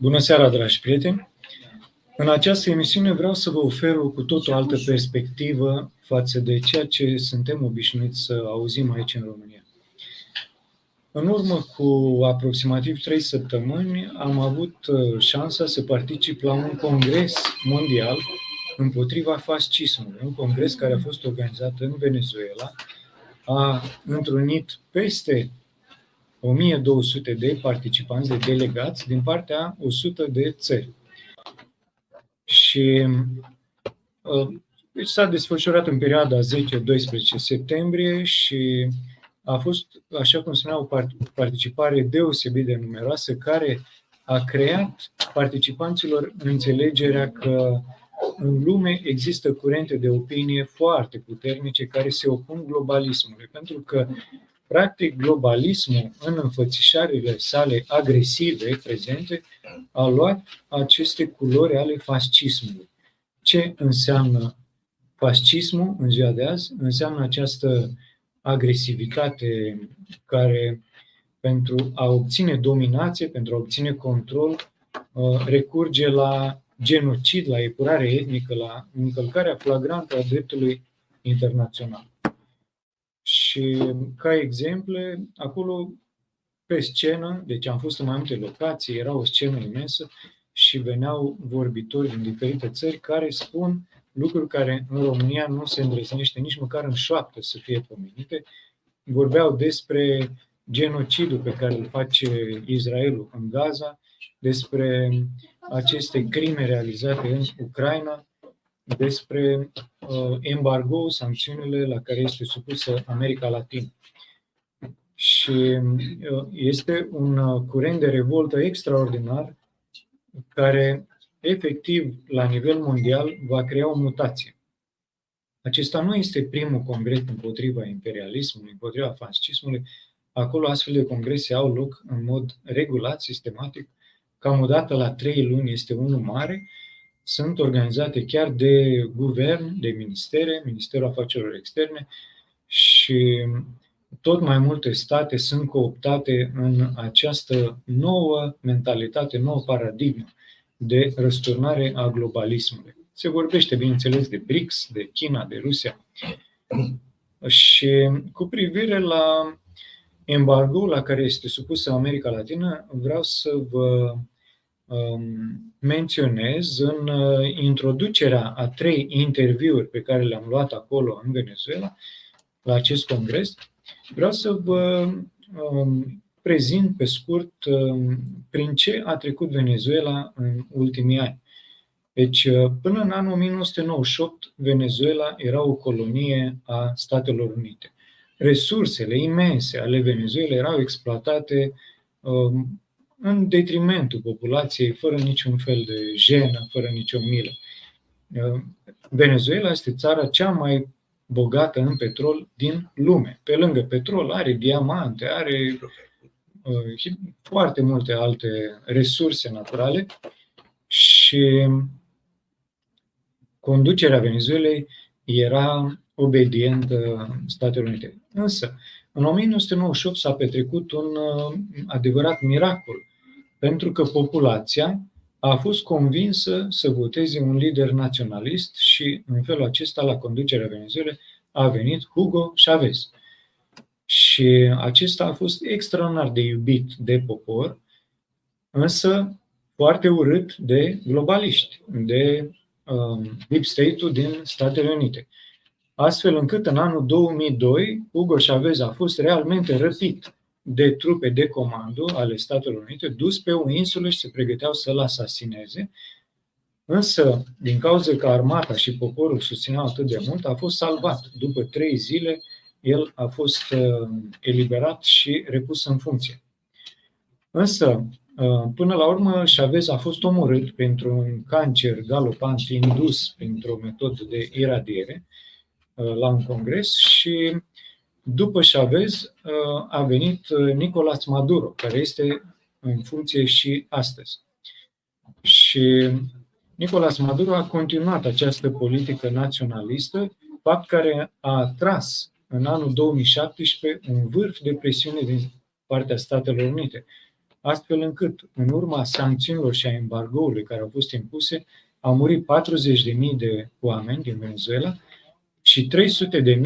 Bună seara, dragi prieteni! În această emisiune vreau să vă ofer o cu totul altă perspectivă față de ceea ce suntem obișnuiți să auzim aici în România. În urmă cu aproximativ 3 săptămâni am avut șansa să particip la un congres mondial împotriva fascismului, un congres care a fost organizat în Venezuela, a întrunit peste 1200 de participanți, de delegați, din partea 100 de țări. Și s-a desfășurat în perioada 10-12 septembrie și a fost, așa cum spuneam, o participare deosebit de numeroasă care a creat participanților înțelegerea că în lume există curente de opinie foarte puternice care se opun globalismului, pentru că practic, globalismul, în înfățișările sale agresive prezente, a luat aceste culori ale fascismului. Ce înseamnă fascismul în ziua de azi? Înseamnă această agresivitate care, pentru a obține dominație, pentru a obține control, recurge la genocid, la epurare etnică, la încălcarea flagrantă a dreptului internațional. Și ca exemple, acolo pe scenă, deci am fost în mai multe locații, era o scenă imensă și veneau vorbitori din diferite țări care spun lucruri care în România nu se îndrăznește nici măcar în șoaptă să fie pomenite. Vorbeau despre genocidul pe care îl face Israelul în Gaza, despre aceste crime realizate în Ucraina, despre embargo, sancțiunile la care este supusă America Latină. Și este un curent de revoltă extraordinar care, efectiv, la nivel mondial, va crea o mutație. Acesta nu este primul congres împotriva imperialismului, împotriva fascismului. Acolo astfel de congrese au loc în mod regulat, sistematic, cam o dată la 3 luni este unul mare. Sunt organizate chiar de guvern, de ministere, Ministerul Afacerilor Externe și tot mai multe state sunt cooptate în această nouă mentalitate, nouă paradigmă de răsturnare a globalismului. Se vorbește, bineînțeles, de BRICS, de China, de Rusia. Și cu privire la embargo la care este supusă America Latină, vreau să vă menționez în introducerea a 3 interviuri pe care le-am luat acolo în Venezuela, la acest congres. Vreau să vă prezint pe scurt prin ce a trecut Venezuela în ultimii ani. Deci, până în anul 1998, Venezuela era o colonie a Statelor Unite. Resursele imense ale Venezuelei erau exploatate în detrimentul populației, fără niciun fel de jenă, fără nicio milă. Venezuela este țara cea mai bogată în petrol din lume. Pe lângă petrol are diamante, are foarte multe alte resurse naturale și conducerea Venezuelei era obedientă Statelor Unite. Însă, în 1998 s-a petrecut un adevărat miracol, pentru că populația a fost convinsă să voteze un lider naționalist și în felul acesta la conducerea Venezuelei a venit Hugo Chavez. Și acesta a fost extraordinar de iubit de popor, însă foarte urât de globaliști, de deep state-ul din Statele Unite. Astfel încât în anul 2002 Hugo Chavez a fost realmente răpit de trupe de comando ale Statelor Unite, dus pe o insulă și se pregăteau să-l asasineze. Însă, din cauza că armata și poporul susțineau atât de mult, a fost salvat. După 3 zile, el a fost eliberat și repus în funcție. Însă, până la urmă, Chavez a fost omorât pentru un cancer galopant indus printr-o metodă de iradiere la un congres și după Chavez a venit Nicolás Maduro, care este în funcție și astăzi. Și Nicolás Maduro a continuat această politică naționalistă, fapt care a atras în anul 2017 un vârf de presiune din partea Statelor Unite. astfel încât, în urma sancțiunilor și a embargoului care au fost impuse, au murit 40.000 de oameni din Venezuela și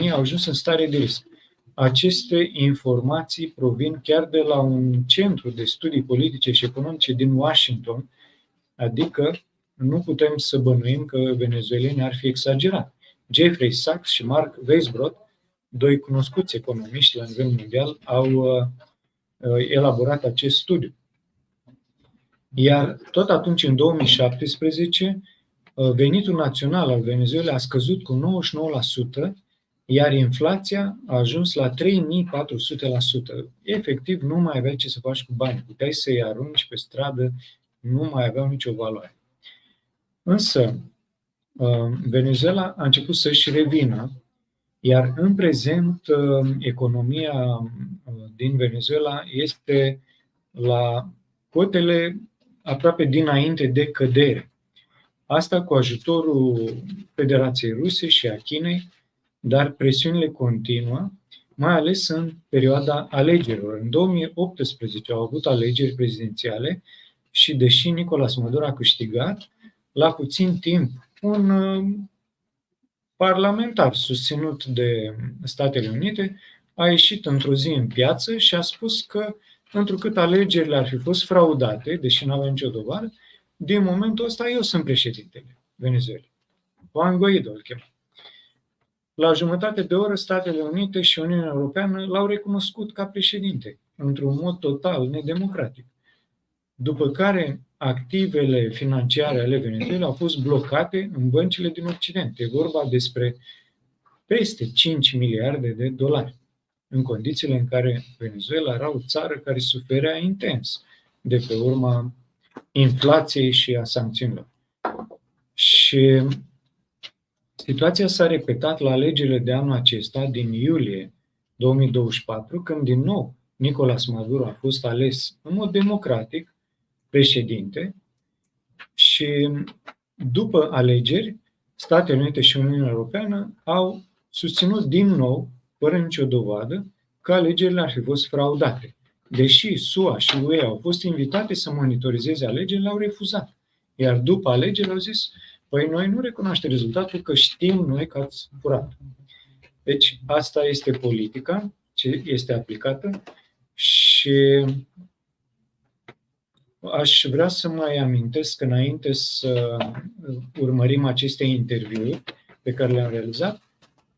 300.000 au ajuns în stare de risc. Aceste informații provin chiar de la un centru de studii politice și economice din Washington, adică nu putem să bănuim că venezuelenii ar fi exagerat. Jeffrey Sachs și Mark Weisbrot, doi cunoscuți economiști la nivel mondial, au elaborat acest studiu. Iar tot atunci, în 2017, venitul național al Venezuelei a scăzut cu 99%, iar inflația a ajuns la 3.400%. Efectiv, nu mai aveai ce să faci cu bani. Puteai să-i arunci pe stradă, nu mai aveau nicio valoare. Însă, Venezuela a început să-și revină, iar în prezent economia din Venezuela este la cotele aproape dinainte de cădere. Asta cu ajutorul Federației Ruse și a Chinei, dar presiunile continuă, mai ales în perioada alegerilor. În 2018 au avut alegeri prezidențiale și deși Nicolás Maduro a câștigat, la puțin timp un parlamentar susținut de Statele Unite a ieșit într-o zi în piață și a spus că, întrucât alegerile ar fi fost fraudate, deși nu avea nicio dovadă, din momentul ăsta eu sunt președintele Venezuelei. Juan Guaido îl chema. La jumătate de oră, Statele Unite și Uniunea Europeană l-au recunoscut ca președinte, într-un mod total nedemocratic. După care, activele financiare ale Venezuelei au fost blocate în băncile din Occident. E vorba despre peste 5 miliarde de dolari, în condițiile în care Venezuela era o țară care suferea intens de pe urma inflației și a sancțiunilor. Și situația s-a repetat la alegerile de anul acesta, din iulie 2024, când din nou Nicolás Maduro a fost ales în mod democratic președinte și după alegeri, Statele Unite și Uniunea Europeană au susținut din nou, fără nicio dovadă, că alegerile ar fi fost fraudate. Deși SUA și UE au fost invitate să monitorizeze alegerile, au refuzat. Iar după alegeri au zis, păi noi nu recunoaștem rezultatul, că știm noi că ați furat. Deci asta este politica ce este aplicată și aș vrea să mai amintesc, înainte să urmărim aceste interviuri pe care le-am realizat,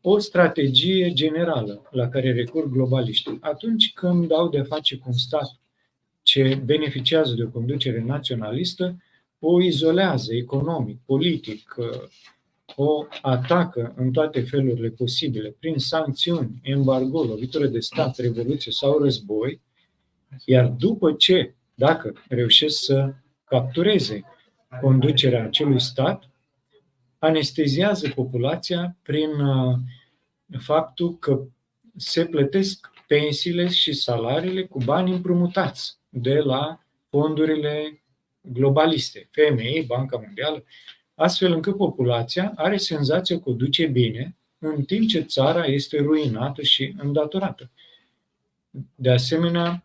o strategie generală la care recurg globaliștii. Atunci când au de face cu un stat ce beneficiază de o conducere naționalistă, o izolează economic, politic, o atacă în toate felurile posibile, prin sancțiuni, embargo, lovitură de stat, revoluție sau război, iar după ce, dacă reușesc să captureze conducerea acelui stat, anesteziază populația prin faptul că se plătesc pensiile și salariile cu bani împrumutați de la fondurile globaliste, FMI, Banca Mondială, astfel încât populația are senzația că o duce bine, în timp ce țara este ruinată și îndatorată. De asemenea,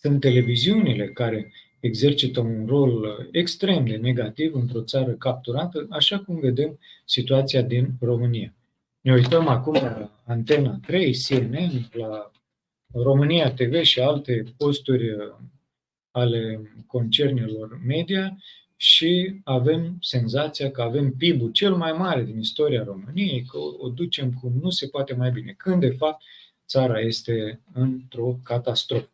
sunt televiziunile care exercită un rol extrem de negativ într-o țară capturată, așa cum vedem situația din România. Ne uităm acum la Antena 3, CNN, la România TV și alte posturi ale concernelor media și avem senzația că avem PIB-ul cel mai mare din istoria României, că o ducem cum nu se poate mai bine, când de fapt țara este într-o catastrofă.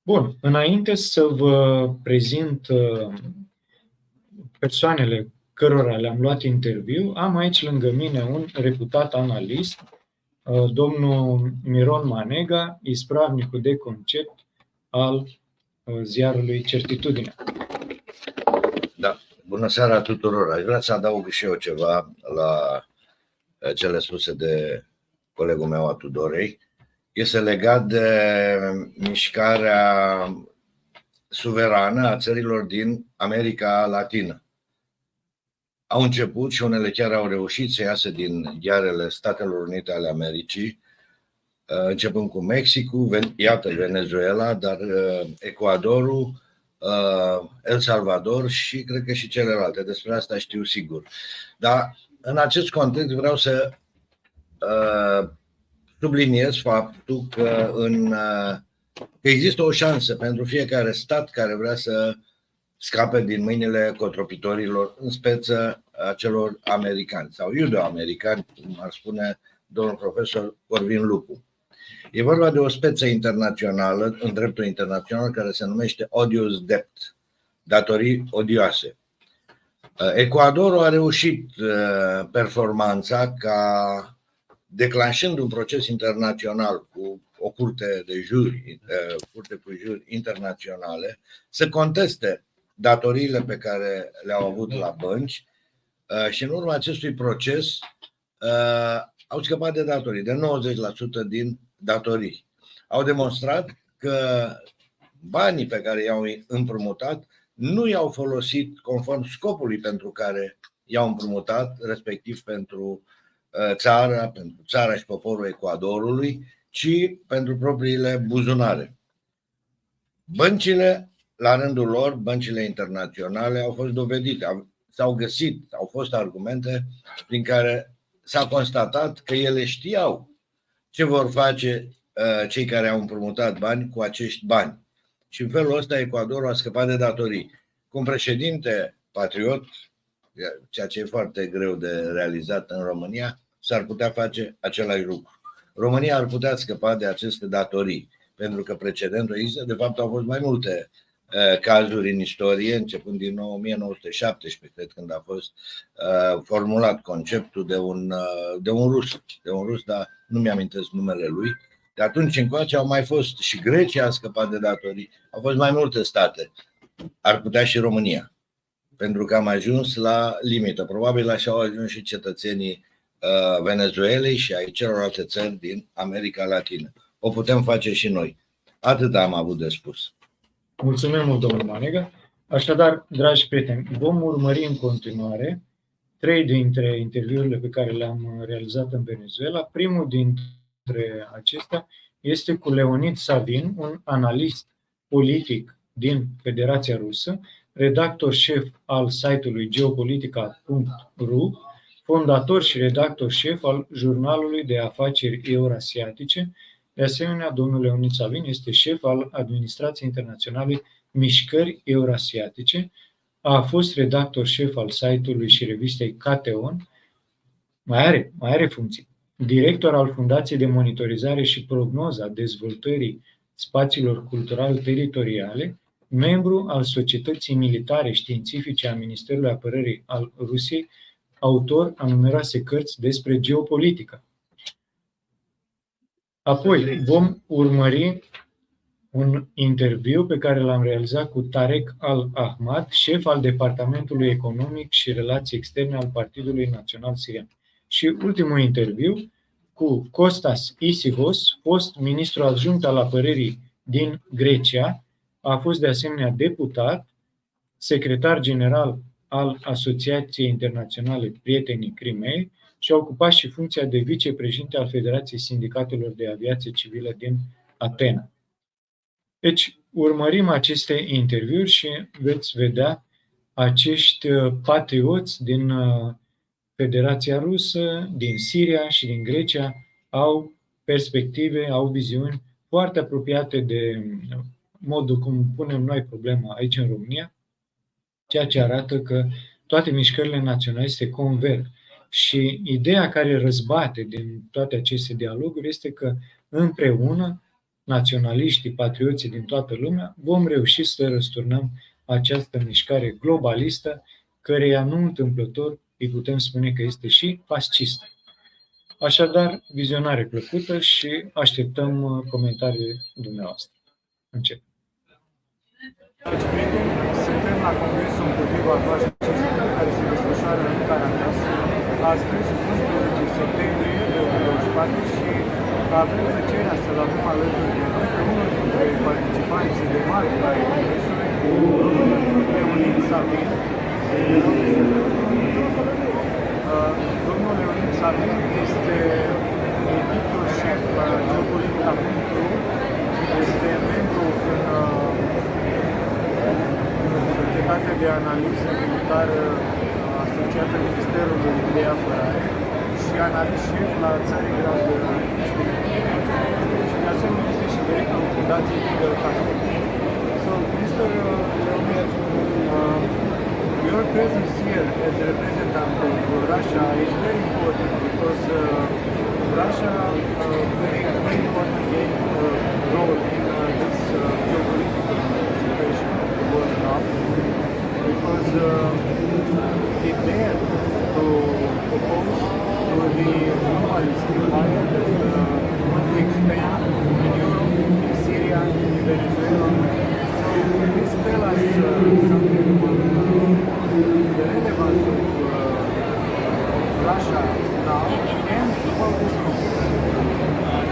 Bun, înainte să vă prezint persoanele cărora le-am luat interviu, am aici lângă mine un reputat analist, domnul Miron Manega, ispravnicul de concept al ziarului Certitudinea. Da, bună seara tuturor. Aș vrea să adaug și eu ceva la cele spuse de colegul meu ATUDOREI. Este legat de mișcarea suverană a țărilor din America Latină. Au început și unele chiar au reușit să iasă din ghearele Statelor Unite ale Americii începând cu Mexicul, iată Venezuela, dar Ecuadorul, El Salvador și cred că și celelalte. Despre asta știu sigur. Dar în acest context vreau să subliniez faptul că că există o șansă pentru fiecare stat care vrea să scape din mâinile cotropitorilor, în speță a celor americani sau iudo-americani, cum ar spune domnul profesor Corvin Lupu. E vorba de o speță internațională, în dreptul internațional, care se numește odious debt, datorii odioase. Ecuadorul a reușit performanța ca, declanșând un proces internațional cu o curte de juri, curte cu juri internaționale, să conteste datoriile pe care le-au avut la bănci și în urma acestui proces au scăpat de datorii, de 90% din datorii. Au demonstrat că banii pe care i-au împrumutat nu i-au folosit conform scopului pentru care i-au împrumutat, respectiv pentru țara și poporul Ecuadorului, ci pentru propriile buzunare. Băncile, la rândul lor, băncile internaționale au fost dovedite, au fost argumente prin care s-a constatat că ele știau ce vor face cei care au împrumutat bani cu acești bani. Și în felul ăsta Ecuadorul a scăpat de datorii. Cu un președinte patriot, ceea ce e foarte greu de realizat în România, s-ar putea face același lucru. România ar putea scăpa de aceste datorii, pentru că precedentul există. De fapt, au fost mai multe cazuri în istorie, începând din 1917, cred, când a fost formulat conceptul de un rus, dar nu mi-amintesc numele lui. De atunci încoace au mai fost și Grecia a scăpat de datorii, au fost mai multe state, ar putea și România, pentru că am ajuns la limită. Probabil așa au ajuns și cetățenii Venezuelei și ai celorlalte țări din America Latină. O putem face și noi. Atât am avut de spus. Mulțumim mult, domnul Manega. Așadar, dragi prieteni, vom urmări în continuare 3 dintre interviurile pe care le-am realizat în Venezuela. Primul dintre acestea este cu Leonid Savin, un analist politic din Federația Rusă, redactor șef al site-ului geopolitica.ru, fondator și redactor șef al jurnalului de afaceri eurasiatice. De asemenea, domnul Leonid Savin este șef al Administrației Internaționale Mișcări Eurasiatice, a fost redactor șef al site-ului și revistei Cateon, mai are funcții, director al Fundației de Monitorizare și Prognoză a Dezvoltării Spațiilor Culturale Teritoriale, membru al Societății Militare Științifice a Ministerului Apărării al Rusiei, autor a numeroase cărți despre geopolitică. Apoi vom urmări un interviu pe care l-am realizat cu Tarek al-Ahmad, șef al Departamentului Economic și Relații Externe al Partidului Național Sirian. Și ultimul interviu cu Costas Isychos, fost ministru adjunct al apărării din Grecia, a fost de asemenea deputat, secretar general al Asociației Internaționale Prietenii Crimei și a ocupat și funcția de vicepreședinte al Federației Sindicatelor de Aviație Civilă din Atena. Deci, urmărim aceste interviuri și veți vedea acești patrioți din Federația Rusă, din Siria și din Grecia au perspective, au viziuni foarte apropiate de modul cum punem noi problema aici în România, ceea ce arată că toate mișcările naționaliste converg. Și ideea care răzbate din toate aceste dialoguri este că împreună, naționaliștii, patrioții din toată lumea, vom reuși să răsturnăm această mișcare globalistă, căreia nu întâmplător îi putem spune că este și fascistă. Așadar, vizionare plăcută și așteptăm comentarii dumneavoastră. Încep. Dragi prieteni, suntem la Congrgesul Împotriva Fascismului, care se desfășoară în Caracas, astăzi, 11 septembrie 2024, și avem plăcerea să-l avem alături de noi pe unul dintre participanții de marcă ai Congresului, Leonid Savin. Domnul Leonid Savin este editor șef al de analiză militară asociată Ministerului de Apărare și analist șef la țări grad și de asemenea este și directorul Fundației Fidel Castro. So, Mr. Leonid, your presence here as a representative of Russia is very important because Russia played a very important role in this geopolitical situation the world now, because it dared to oppose to the globalist empire that want to expand in Europe, in Syria, in Venezuela. So please tell us something about the relevance of Russia now and about this conflict.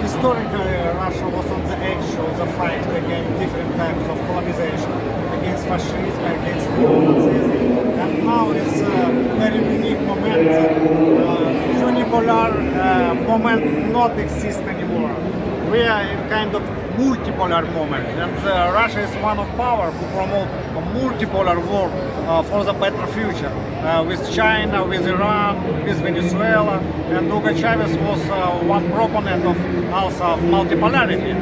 Historically, Russia was on the edge of the fight against different types of colonization, against fascism, against neo-Nazism, and now it's a very unique moment that unipolar moment not exist anymore. We are in kind of multipolar moment, and Russia is one of power who promote a multipolar world for the better future, with China, with Iran, with Venezuela, and Hugo Chavez was one proponent of also of multipolarity.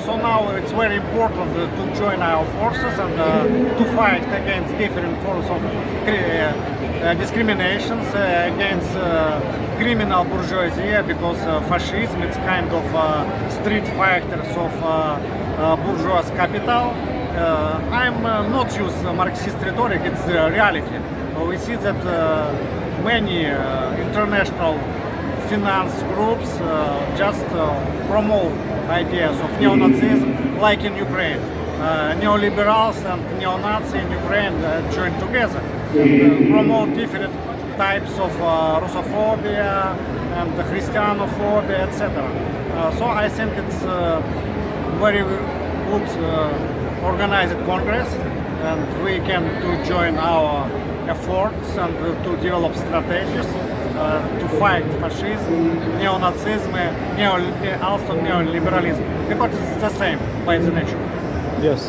So now it's very important to join our forces and to fight against different forms of discriminations against criminal bourgeoisie, because fascism it's kind of street fighters of bourgeois capital. I'm not use Marxist rhetoric, it's reality. We see that many international finance groups just promote ideas of neo-Nazism like in Ukraine. Neoliberals and neo-Nazis in Ukraine join together and promote different types of Russophobia and Christianophobia, etc. So I think it's very good organized Congress, and we can to join our efforts and to develop strategies to fight fascism, neo-Nazism, also neoliberalism, because it's the same by the nature. Yes.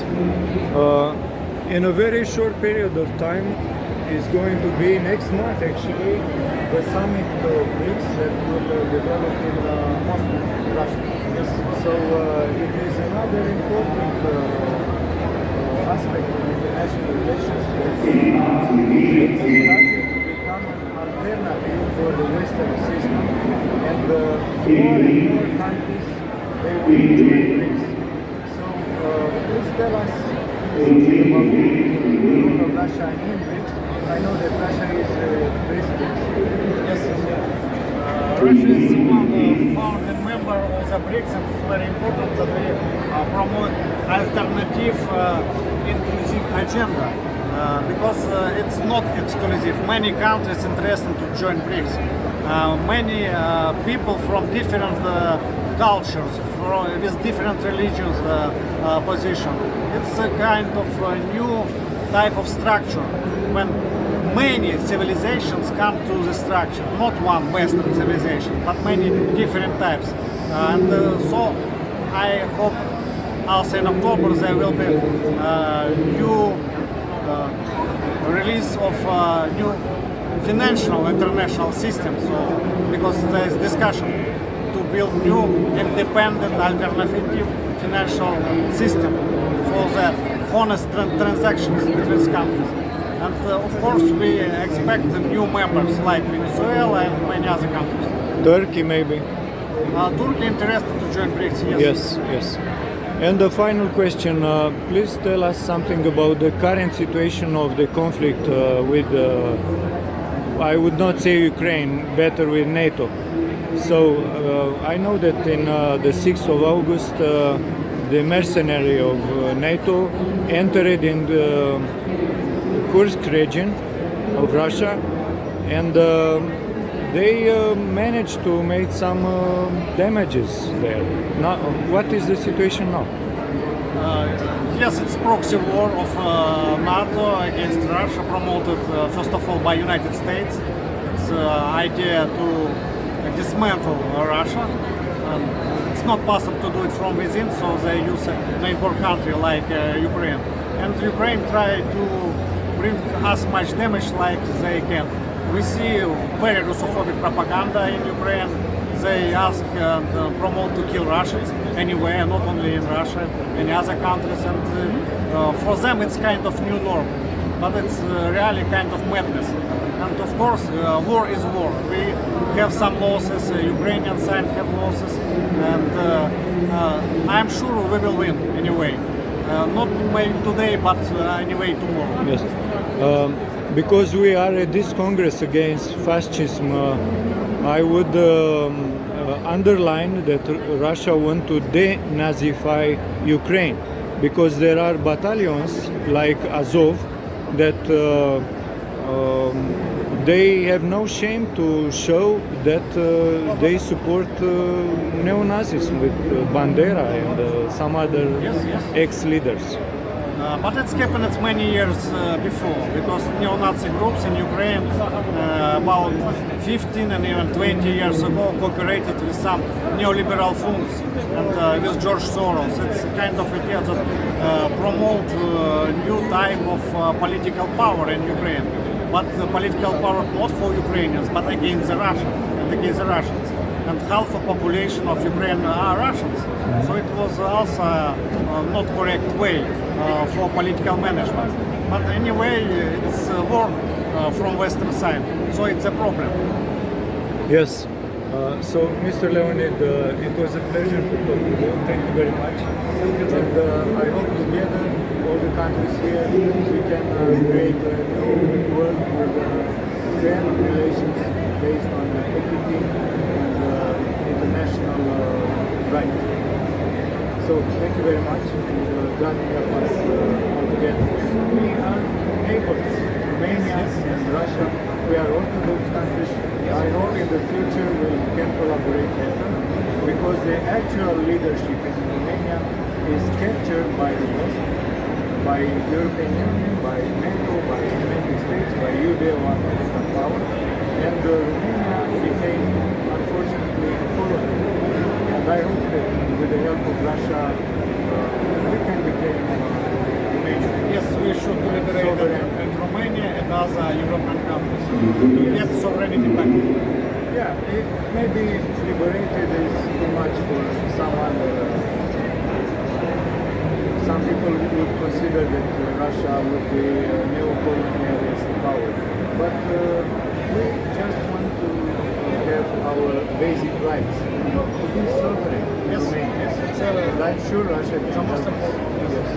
In a very short period of time, is going to be next month actually the summit of BRICS that will develop in Moscow, Russia. Yes. So it is another important aspect of international relations that BRICS started to become an alternative for the Western system, and more and more countries they will join BRICS. So please tell us something about the role of Russia in BRICS. I know that Russia is president. Yes, Russia is one founding member of the BRICS, and it's very important that we promote alternative inclusive agenda, because it's not exclusive. Many countries interested to join BRICS. Many people from different cultures, with different religious position. It's a kind of new type of structure when many civilizations come to the structure, not one Western civilization, but many different types. And so I hope also in October there will be new release of new financial international system. So because there is discussion to build new independent alternative financial system for the honest transactions between countries. And of course we expect new members like Venezuela and many other countries. Turkey maybe. Turkey interested to join BRICS, yes. Yes, yes. And the final question, please tell us something about the current situation of the conflict with, I would not say Ukraine, better with NATO. So I know that in the 6th of August, the mercenary of NATO entered in the Kursk region of Russia, and they managed to make some damages there. Now, what is the situation now? Yes, it's proxy war of NATO against Russia, promoted first of all by United States. It's idea to dismantle Russia. It's not possible to do it from within, so they use a neighbor country like Ukraine. And Ukraine tried to bring as much damage like they can. We see very Russophobic propaganda in Ukraine. They ask and promote to kill Russians anywhere, not only in Russia, in other countries, and for them it's kind of new norm. But it's really kind of madness. And of course, war is war. We have some losses, Ukrainian side have losses, and I'm sure we will win anyway. Not maybe today, but anyway tomorrow. Yes. Because we are at this Congress against fascism, I would underline that Russia want to denazify Ukraine, because there are battalions like Azov that they have no shame to show that they support neo-Nazism with Bandera and some other ex-leaders. But it's happened many years before, because neo-Nazi groups in Ukraine about 15 and even 20 years ago cooperated with some neoliberal funds and with George Soros. It's a kind of idea that promote new type of political power in Ukraine. But the political power not for Ukrainians, but against the Russians and against the Russians. And half of population of Ukraine are Russians. So it was also not correct way for political management. But anyway, it's war from Western side, so it's a problem. Yes. So, Mr. Leonid, it was a pleasure to talk to you. Thank you very much. And I hope together, all the countries here, we can create a new world with fair relations based on equity and international right. So, thank you very much. God help us all together. We are neighbors, Romania and Russia. We are Orthodox countries. I hope in the future we can collaborate better, because the actual leadership in Romania is captured by the West, by European Union, by NATO, by United States, by Judeo-American power, and Romania became, unfortunately, a colony. And I hope that with the help of Russia, we can become Romania. Yes, we should liberate and Romania and other European countries to get sovereignty back. Yeah, it maybe liberated is too much for some other. Some people would consider that Russia would be a neo-colonialist power, but we just want to have our basic rights, to be sovereign. Yes, yes, it's And I'm sure Russia can help us. Yes.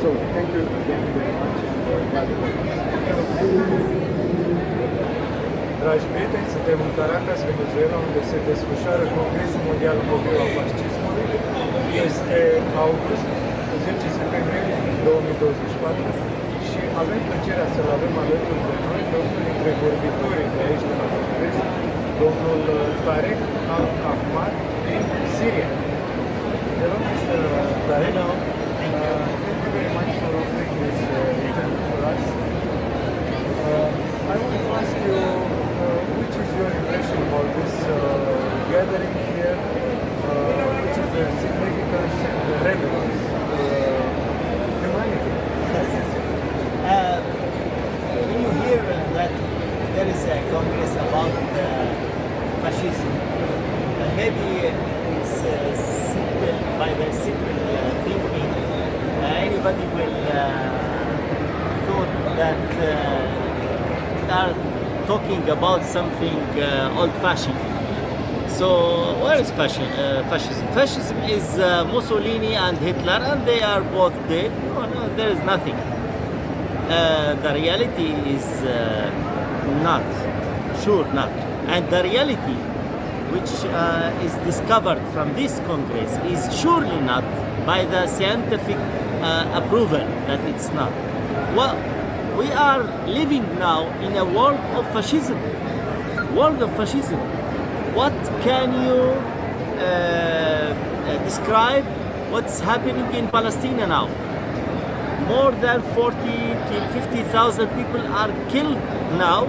So, thank you again very much. God bless. Dragi prieteni, suntem în Caracas, Venezuela, unde se desfășoară Congrgesul Mondial Împotriva Fascismului. Este august, 10 septembrie 2024 și avem plăcerea să-l avem alături de noi pe unul dintre vorbitorii de aici de la Congres, domnul Tarek Ahmad din Siria. Hello, Mr. Tarek. Hello. Thank you very much for offering this event for us. I want to ask you, which is your impression about this gathering here? Which is the significance and the relevance for humanity? When you hear that there is a congress about fascism, maybe it's simple, by the simple thinking, anybody will thought that we are talking about something old-fashioned. So where is fascism? Fascism is Mussolini and Hitler, and they are both dead. No, there is nothing. The reality is not, sure not. And the reality which is discovered from this Congress is surely not by the scientific approval that it's not. Well, we are living now in a world of fascism. World of fascism. What can you describe what's happening in Palestine now? More than 40 to 50,000 people are killed now.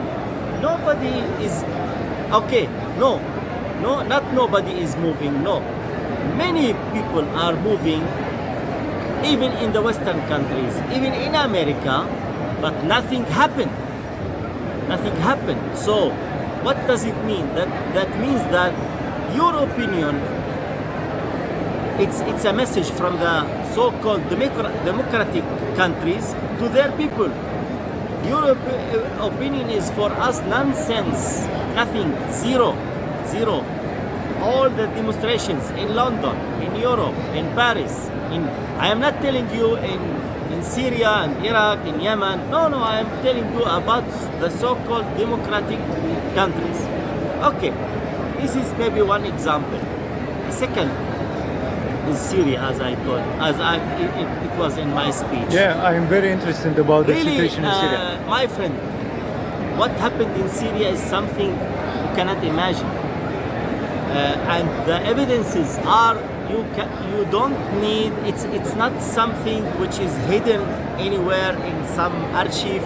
Nobody is okay. No, not nobody is moving. No, many people are moving. Even in the Western countries, even in America, but nothing happened. Nothing happened. So, what does it mean? That means that your opinion, it's a message from the so-called democratic countries to their people. Your opinion is for us nonsense, nothing, zero. All the demonstrations in London, in Europe, in Paris, I am not telling you in Syria and Iraq, in Yemen. No, I am telling you about the so-called democratic countries. Okay, this is maybe one example. The second is Syria, as I told, it was in my speech. Yeah, I'm very interested about the Really, situation in Syria. my friend, what happened in Syria is something you cannot imagine. And the evidences are, you don't need, it's not something which is hidden anywhere in some archive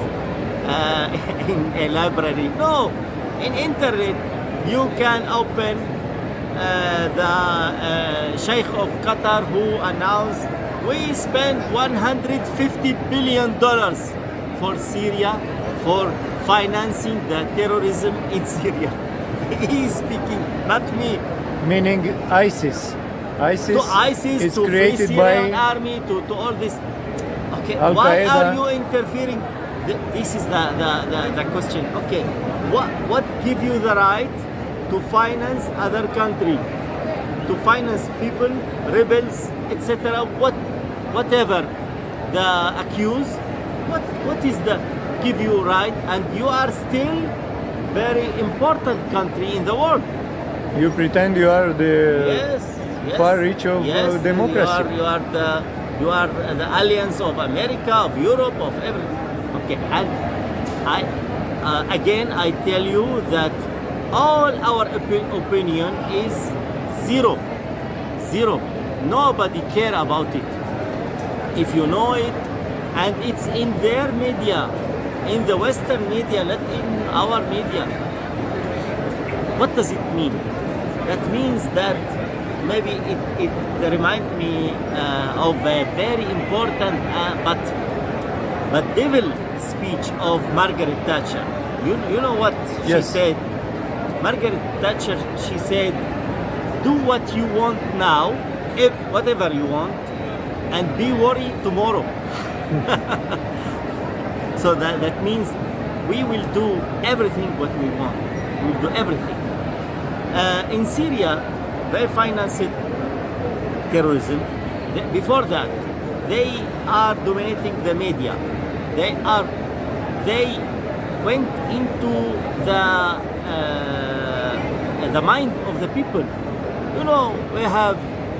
in a library. No, in internet you can open the Sheikh of Qatar who announced we spent $150 billion for Syria for financing the terrorism in Syria. He is speaking, not me. Meaning ISIS. ISIS is to created Free by Syrian army, to all this. Okay, Al why Qaeda. are you interfering? This is the question. Okay, what give you the right to finance other country, to finance people, rebels, etc. Whatever the accused, what is the give you right? And you are still very important country in the world. you pretend you are the Yes. far reach of yes, democracy. You are the alliance of America, of Europe, of everything. Okay, and I tell you that all our opinion is zero. Nobody care about it. If you know it, and it's in their media, in the Western media, not in our media. What does it mean? That means that maybe it reminds me of a very important but devil speech of Margaret Thatcher. You know what she Yes. said? Margaret Thatcher, she said, do what you want now, whatever you want, and be worried tomorrow. So that means we will do everything what we want. We will do everything. In Syria, they financed terrorism. Before that, they are dominating the media. They went into the mind of the people. You know, we have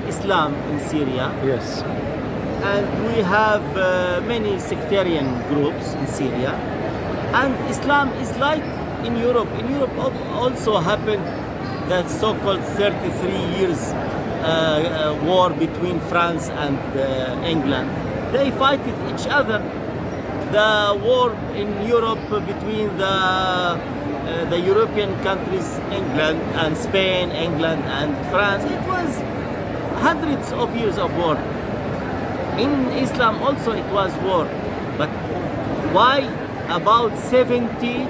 Islam in Syria, Yes. and we have many sectarian groups in Syria, and Islam is like in Europe. In Europe also happened that so-called 33 years war between France and England. They fight each other. The war in Europe between the European countries, England and Spain, England and France, it was hundreds of years of war. In Islam also it was war. But why about 70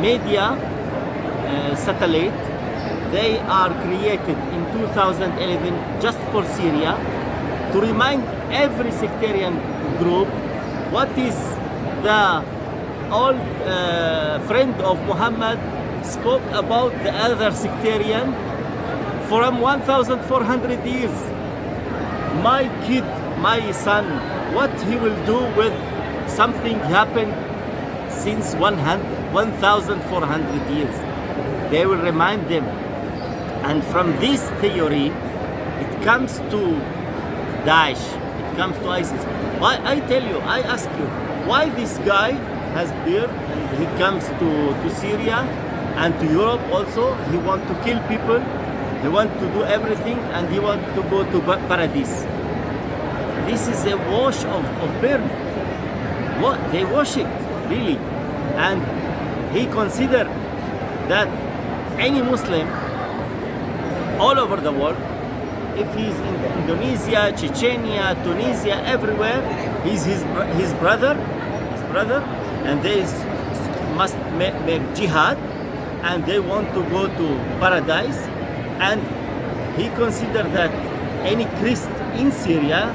media satellite, they are created in 2011 just for Syria to remind every sectarian group what is the old friend of Muhammad spoke about the other sectarian from 1,400 years. My kid, my son, what he will do with something happened since 1,400 years. They will remind them. And from this theory, it comes to Daesh, it comes to ISIS. Why, I tell you, I ask you, why this guy has beard and he comes to Syria and to Europe also, he wants to kill people, he wants to do everything, and he wants to go to paradise. This is a wash of beard. What? They wash it, really. And he considered that any Muslim all over the world if he's in Indonesia, Chechnya, Tunisia, everywhere, he's his brother, and they must make jihad, and they want to go to paradise, and he considered that any Christ in Syria,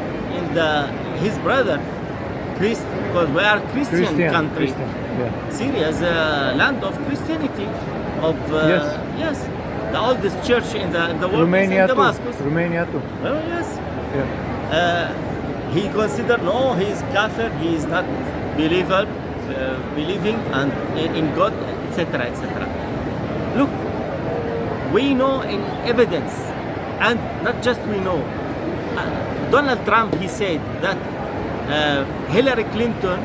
his brother, because we are Christian country. Christian, yeah. Syria is a land of Christianity, of yes, the oldest church in the world Romania is in Damascus. too. Romania too. Oh yes. Yeah. He considered no, he is kafir, he is not believing and in God, etc., etc. Look, we know in evidence, and not just we know. Donald Trump, he said that Hillary Clinton,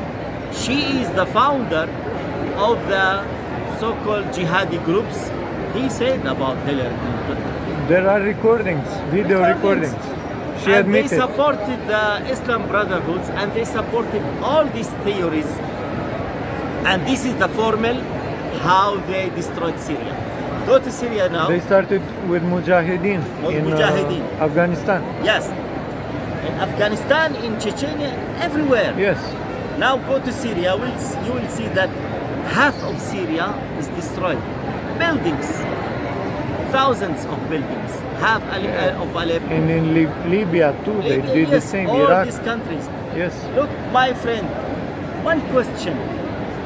she is the founder of the so-called jihadi groups. He said about Hillary Clinton. There are recordings, video recordings. She and admitted. they supported the Islam Brotherhoods, and they supported all these theories. And this is the formula how they destroyed Syria. Go to Syria now. They started with Mujahideen in Mujahideen. Afghanistan. Yes. In Afghanistan, in Chechnya, everywhere. Yes. Now go to Syria, you will see that half of Syria is destroyed. Buildings, thousands of buildings. Half of Aleppo. And in Libya too, they did the same. All Iraq. these countries. Yes. Look, my friend, one question.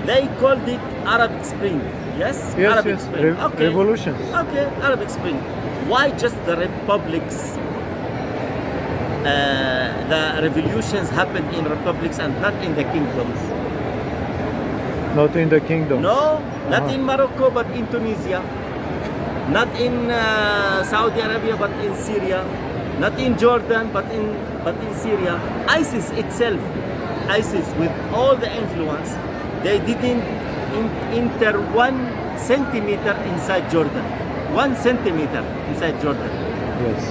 They called it Arab Spring. Yes? Yes, Arabic yes. Spring. Okay. Revolutions. Okay, Arabic Spring. Why just the republics? The revolutions happened in republics and not in the kingdoms. Not in the kingdom. No, not in Morocco, but in Tunisia. Not in Saudi Arabia, but in Syria. Not in Jordan, but in Syria. ISIS itself, with all the influence, they didn't enter 1 centimeter inside Jordan. 1 centimeter inside Jordan. Yes.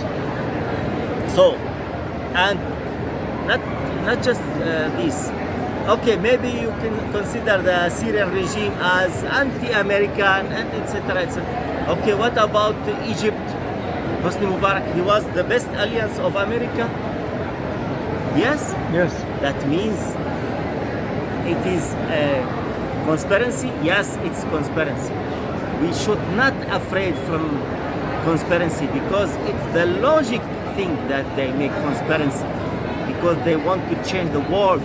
So, and not just this. Okay, maybe you can consider the Syrian regime as anti-American and etc. etc. Okay, what about Egypt? Hosni Mubarak, he was the best alliance of America. Yes? Yes. That means it is a conspiracy. Yes, it's conspiracy. We should not afraid from conspiracy because it's the logic thing that they make conspiracy because they want to change the world.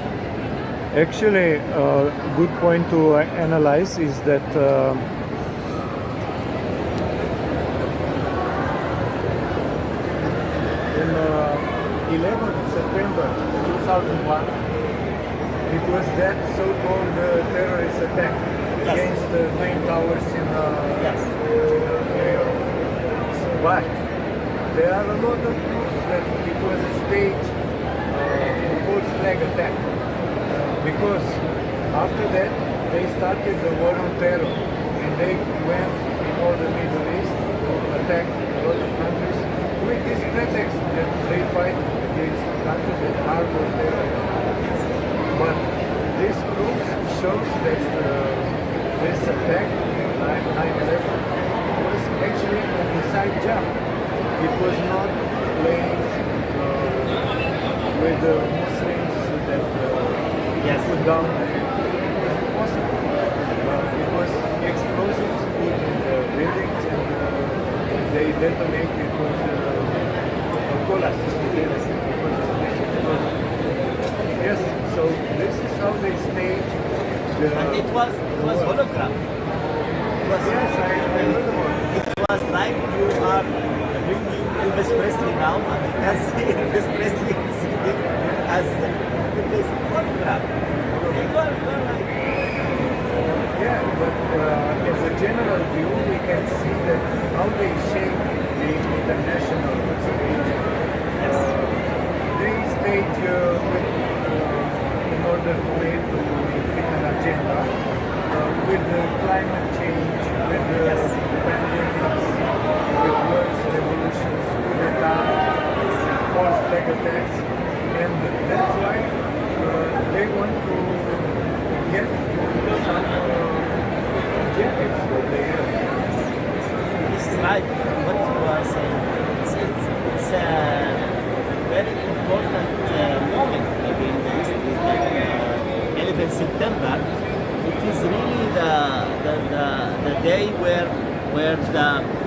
Actually, a good point to analyze is that in 11th September 2001, it was that so-called terrorist attack against the Twin Towers in New York. But there are a lot of proofs that it was a staged false flag attack. Because after that, they started the war on terror, and they went in all the Middle East to attack a lot of countries with this pretext that they fight against countries that harbor terrorists. But this proof shows that this attack, 9/11, was actually an inside job. It was not playing with the Muslims that put down. It was impossible. It was explosives put in the buildings and they detonated. It was a collapse. Yes, so this is how they stage the... And it was hologram. Yes, I heard about it. It was like you are bringing Elvis Presley now, and you can see Elvis Presley sitting as this hologram. Yeah, but as a general view, we can see that how they shape the international stage. They stage in order to make an agenda with the climate change, with the pandemics, with wars, revolutions, false flag attacks, and that's why they want to get to some objectives that they have. It's right what you are saying. It's the day where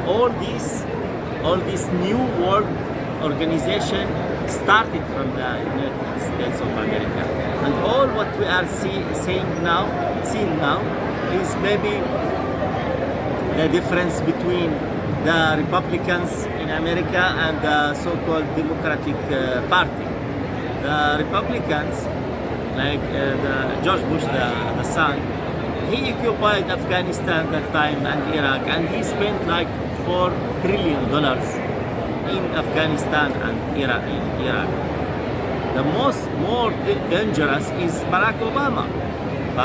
all this new world organization started from the United States of America, and all what we are seeing now is maybe the difference between the Republicans in America and the so-called Democratic Party. The Republicans, like George Bush, the son, he occupied Afghanistan that time and Iraq, and he spent like $4 trillion in Afghanistan and Iraq. The more dangerous is Barack Obama.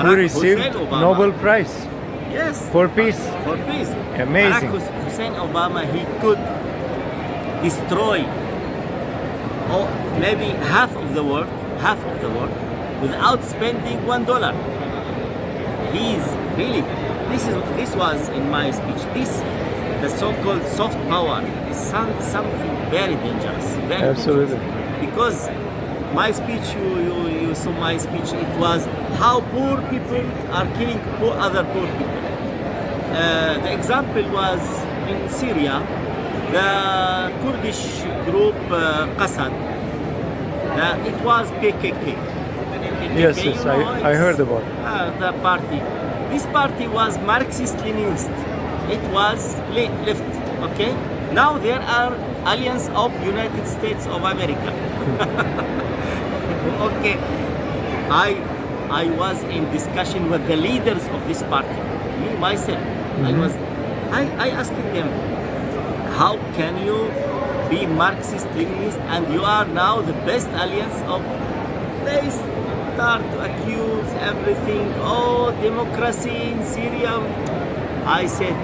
Who received Hussein Obama. Nobel Prize Yes. for peace. For peace. Amazing. Barack Hussein Obama, he could destroy maybe half of the world, without spending $1. He's really, this was in my speech. The so-called soft power is something very dangerous. Very Absolutely. dangerous. Because my speech, you saw my speech, it was how poor people are killing other poor people. The example was in Syria, the Kurdish group Qasad, it was PKK. Yes, I heard about it. The party. This party was Marxist-Leninist. It was left, okay? Now there are alliance of United States of America. Okay. I was in discussion with the leaders of this party. Me, myself. I asked them, how can you be Marxist-Leninist and you are now the best alliance of... They start to accuse everything. Oh, democracy in Syria. I said,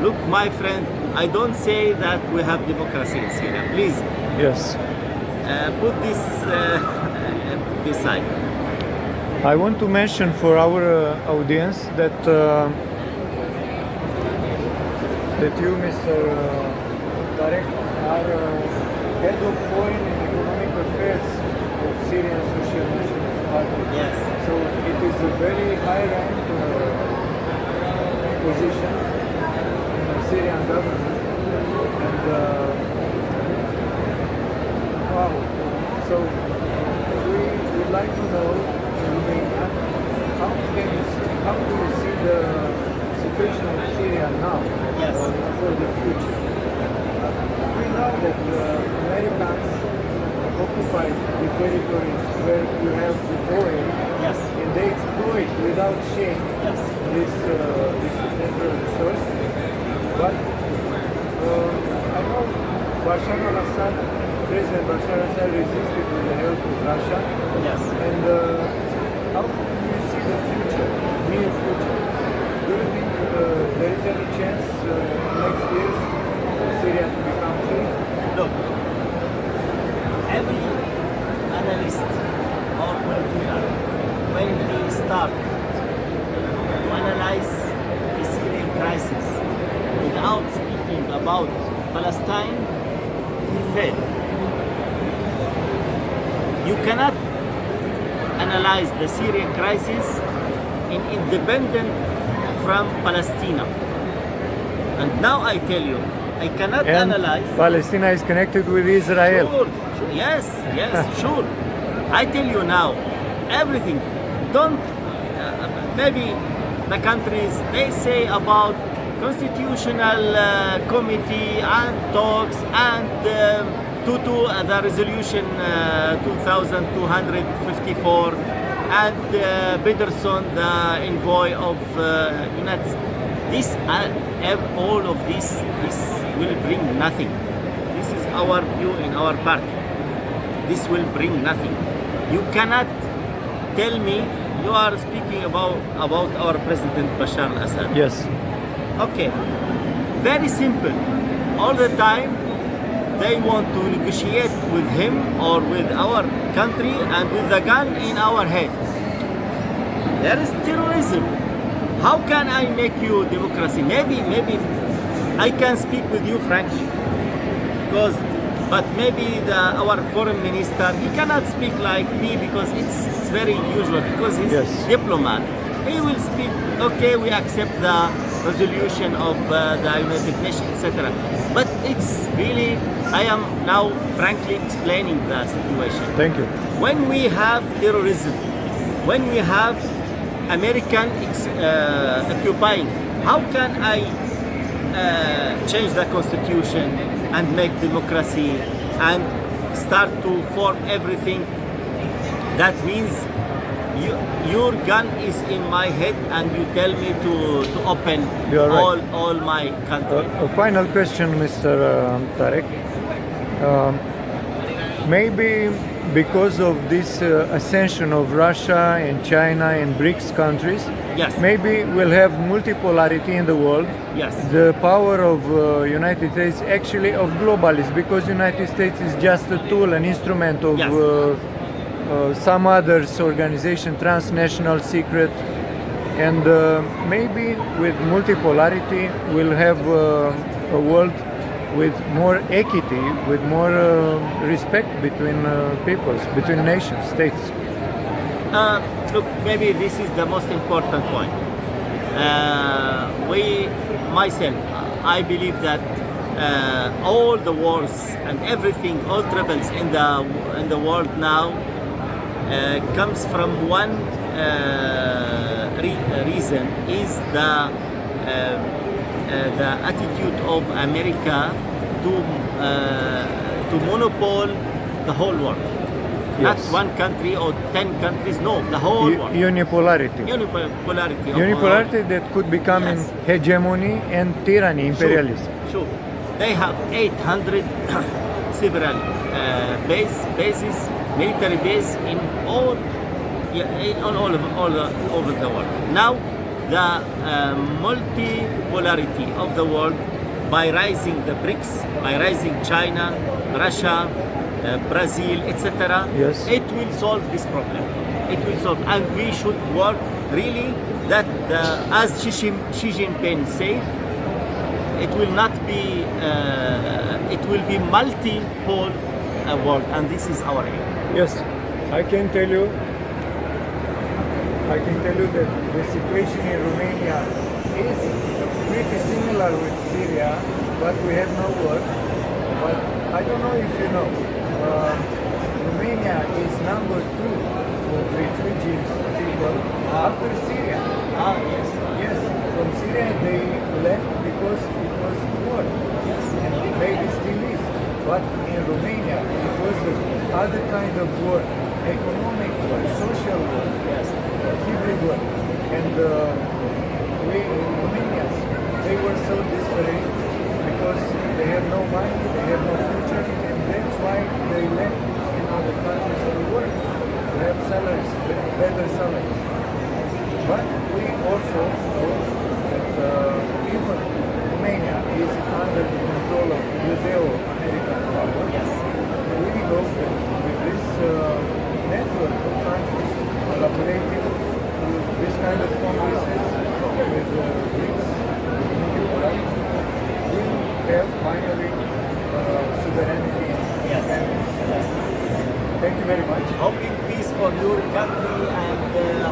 look, my friend, I don't say that we have democracy in Syria. Please. Yes. Put this beside. I want to mention for our audience that you, Mr. Tarek, are head of foreign and economic affairs of Syrian Social Nationalist Party. Yes. So it is a very high rank position in the Syrian government. And wow. So we would like to know, how do you see the situation of Syria now? Yes. For the future? We know that the Americans occupied the territories where you have the oil, Yes. and they exploit without shame Yes. this natural resource. But I know President Bashar al-Assad resisted with the help of Russia. Yes. And how do you see the future, near future? Do you think there is any chance next year Syria to become free? Look, every analyst or politician, when they start to analyze the Syrian crisis without speaking about Palestine, he failed. You cannot analyze the Syrian crisis independent from Palestine. And now I tell you, I cannot And analyze. Palestine is connected with Israel. Sure. Yes, sure. I tell you now, everything. Don't, maybe the countries, they say about constitutional committee and talks and to the resolution 2254 and Peterson, the envoy of United States. All of this will bring nothing. This is our view in our party. This will bring nothing. You cannot tell me you are speaking about our President Bashar al-Assad. Yes. Okay, very simple. All the time they want to negotiate with him or with our country and with the gun in our head. There is terrorism. How can I make you democracy? Maybe I can speak with you French, but maybe our foreign minister, he cannot speak like me because it's very usual because he's Yes. diplomat. He will speak, okay, we accept the resolution of the United Nations, etc. But it's really, I am now frankly explaining the situation. Thank you. When we have terrorism, when we have American occupying, how can I change the constitution and make democracy and start to form everything? That means your gun is in my head and you tell me to open You are right. all my country. A final question, Mr. Tarek. Maybe because of this ascension of Russia and China and BRICS countries, Yes. maybe we'll have multipolarity in the world. Yes. The power of United States, actually of globalists, because United States is just a tool, an instrument of Yes. some others organization, transnational secret, and maybe with multipolarity we'll have a world with more equity, with more respect between peoples, between nations, states. Look, maybe this is the most important point. Myself, I believe that all the wars and everything, all troubles in the world now comes from one reason, is the attitude of America to monopolize the whole world. Yes. Not one country or 10 countries, no, the whole world. Unipolarity. Unipolarity. Unipolarity that could become Yes. hegemony and tyranny, imperialism. Sure. They have 800 several bases, military base in all over the world. Now, the multipolarity of the world, by rising the BRICS, by rising China, Russia, Brazil, etc., Yes. it will solve this problem. It will solve, and we should work really that, as Xi Jinping said, it will not be, it will be multi-pole world, and this is our aim. Yes, I can tell you that the situation in Romania is pretty similar with Syria, but we have no war. But I don't know if you know, Romania is number 2 of refugees people after Syria. Yes. Yes, from Syria they left because it was war. Yes. And maybe still is. But in Romania it was other kind of war, economic war, social war. Yes. Hybrid war. And we Romanians, they were so desperate because they have no money, they have no future, and that's why they left in other countries to work, to have salaries, better salaries. But we also know that even Romania is under the control of Judeo-American power. Yes. We hope that with this network of countries collaborating with this kind of congresses, with BRICS, we will have finally sovereignty and Yes. independence. Yes. Thank you very much. Hoping peace for your country, and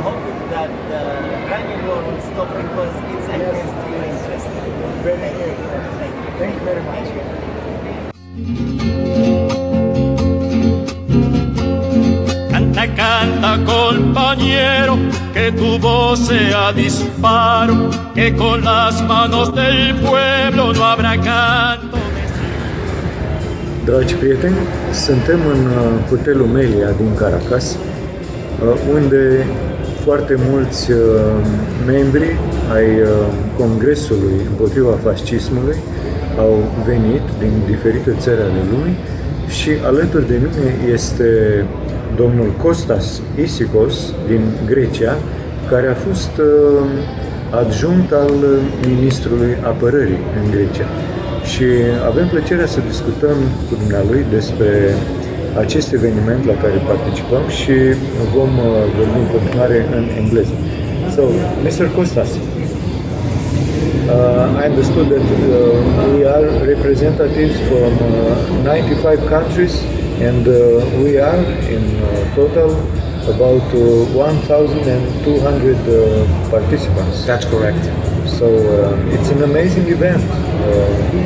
hoping that Iranian war will stop because it's against your interest. Very good. Thank you very much. Canta, canta, compañero, que tu voz sea disparo, que con las manos del pueblo no habrá canto. Dragi prieteni, suntem în hotelul Melia din Caracas, unde foarte mulți membri ai Congrgesului Împotriva Fascismului au venit din diferite țări ale lumii și alături de mine este domnul Costas Isychos din Grecia, care a fost adjunct al ministrului apărării în Grecia. Și avem plăcerea să discutăm cu dumnealui despre acest eveniment la care participăm și vom vorbi în continuare în engleză. So, Mr. Costas, I understood that we are representatives from 95 countries, and we are in total about 1,200 participants. That's correct. So it's an amazing event.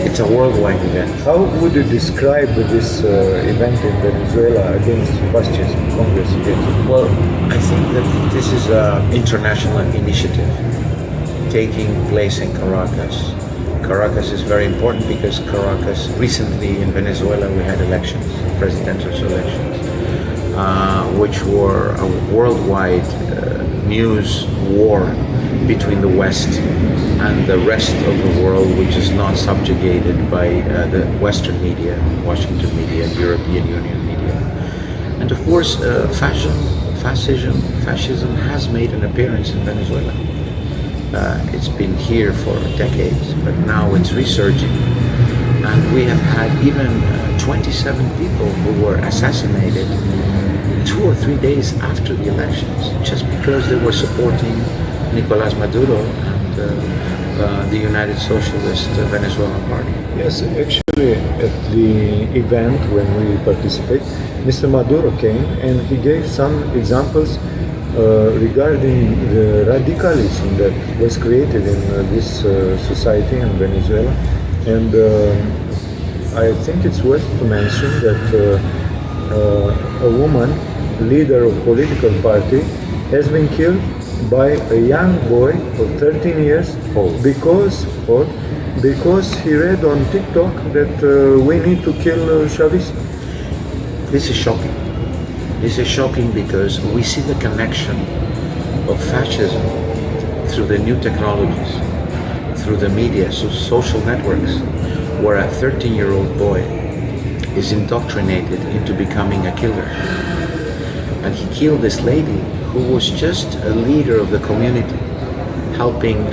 It's a worldwide event. How would you describe this event in Venezuela against fascism, Congress against? Well, I think that this is an international initiative taking place in Caracas. Caracas is very important because Caracas, recently in Venezuela, we had elections, presidential elections, which were a worldwide news war between the West and the rest of the world, which is not subjugated by the Western media, Washington media, European Union media. And of course, fascism has made an appearance in Venezuela. It's been here for decades, but now it's resurging. And we have had even 27 people who were assassinated 2 or 3 days after the elections, just because they were supporting Nicolás Maduro and the United Socialist Venezuelan Party. Yes, actually at the event when we participate, Mr. Maduro came and he gave some examples regarding the radicalism that was created in this society in Venezuela. And I think it's worth to mention that a woman, leader of political party, has been killed by a young boy of 13 years old because he read on TikTok that we need to kill Chavistas. This is shocking. This is shocking because we see the connection of fascism through the new technologies, through the media, so social networks, where a 13-year-old boy is indoctrinated into becoming a killer. And he killed this lady who was just a leader of the community, helping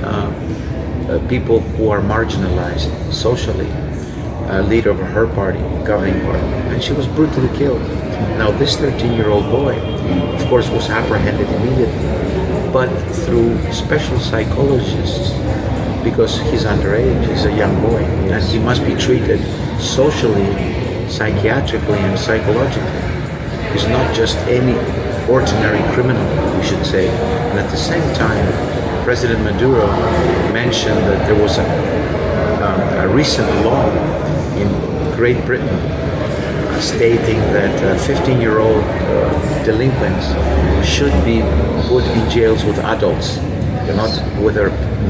people who are marginalized socially, a leader of her party, governing party, and she was brutally killed. Now this 13-year-old boy, of course, was apprehended immediately, but through special psychologists, because he's underage, he's a young boy, and he must be treated socially, psychiatrically, and psychologically. He's not just any ordinary criminal, we should say. And at the same time, President Maduro mentioned that there was a recent law in Great Britain stating that 15-year-old delinquents should be put in jails with adults, not with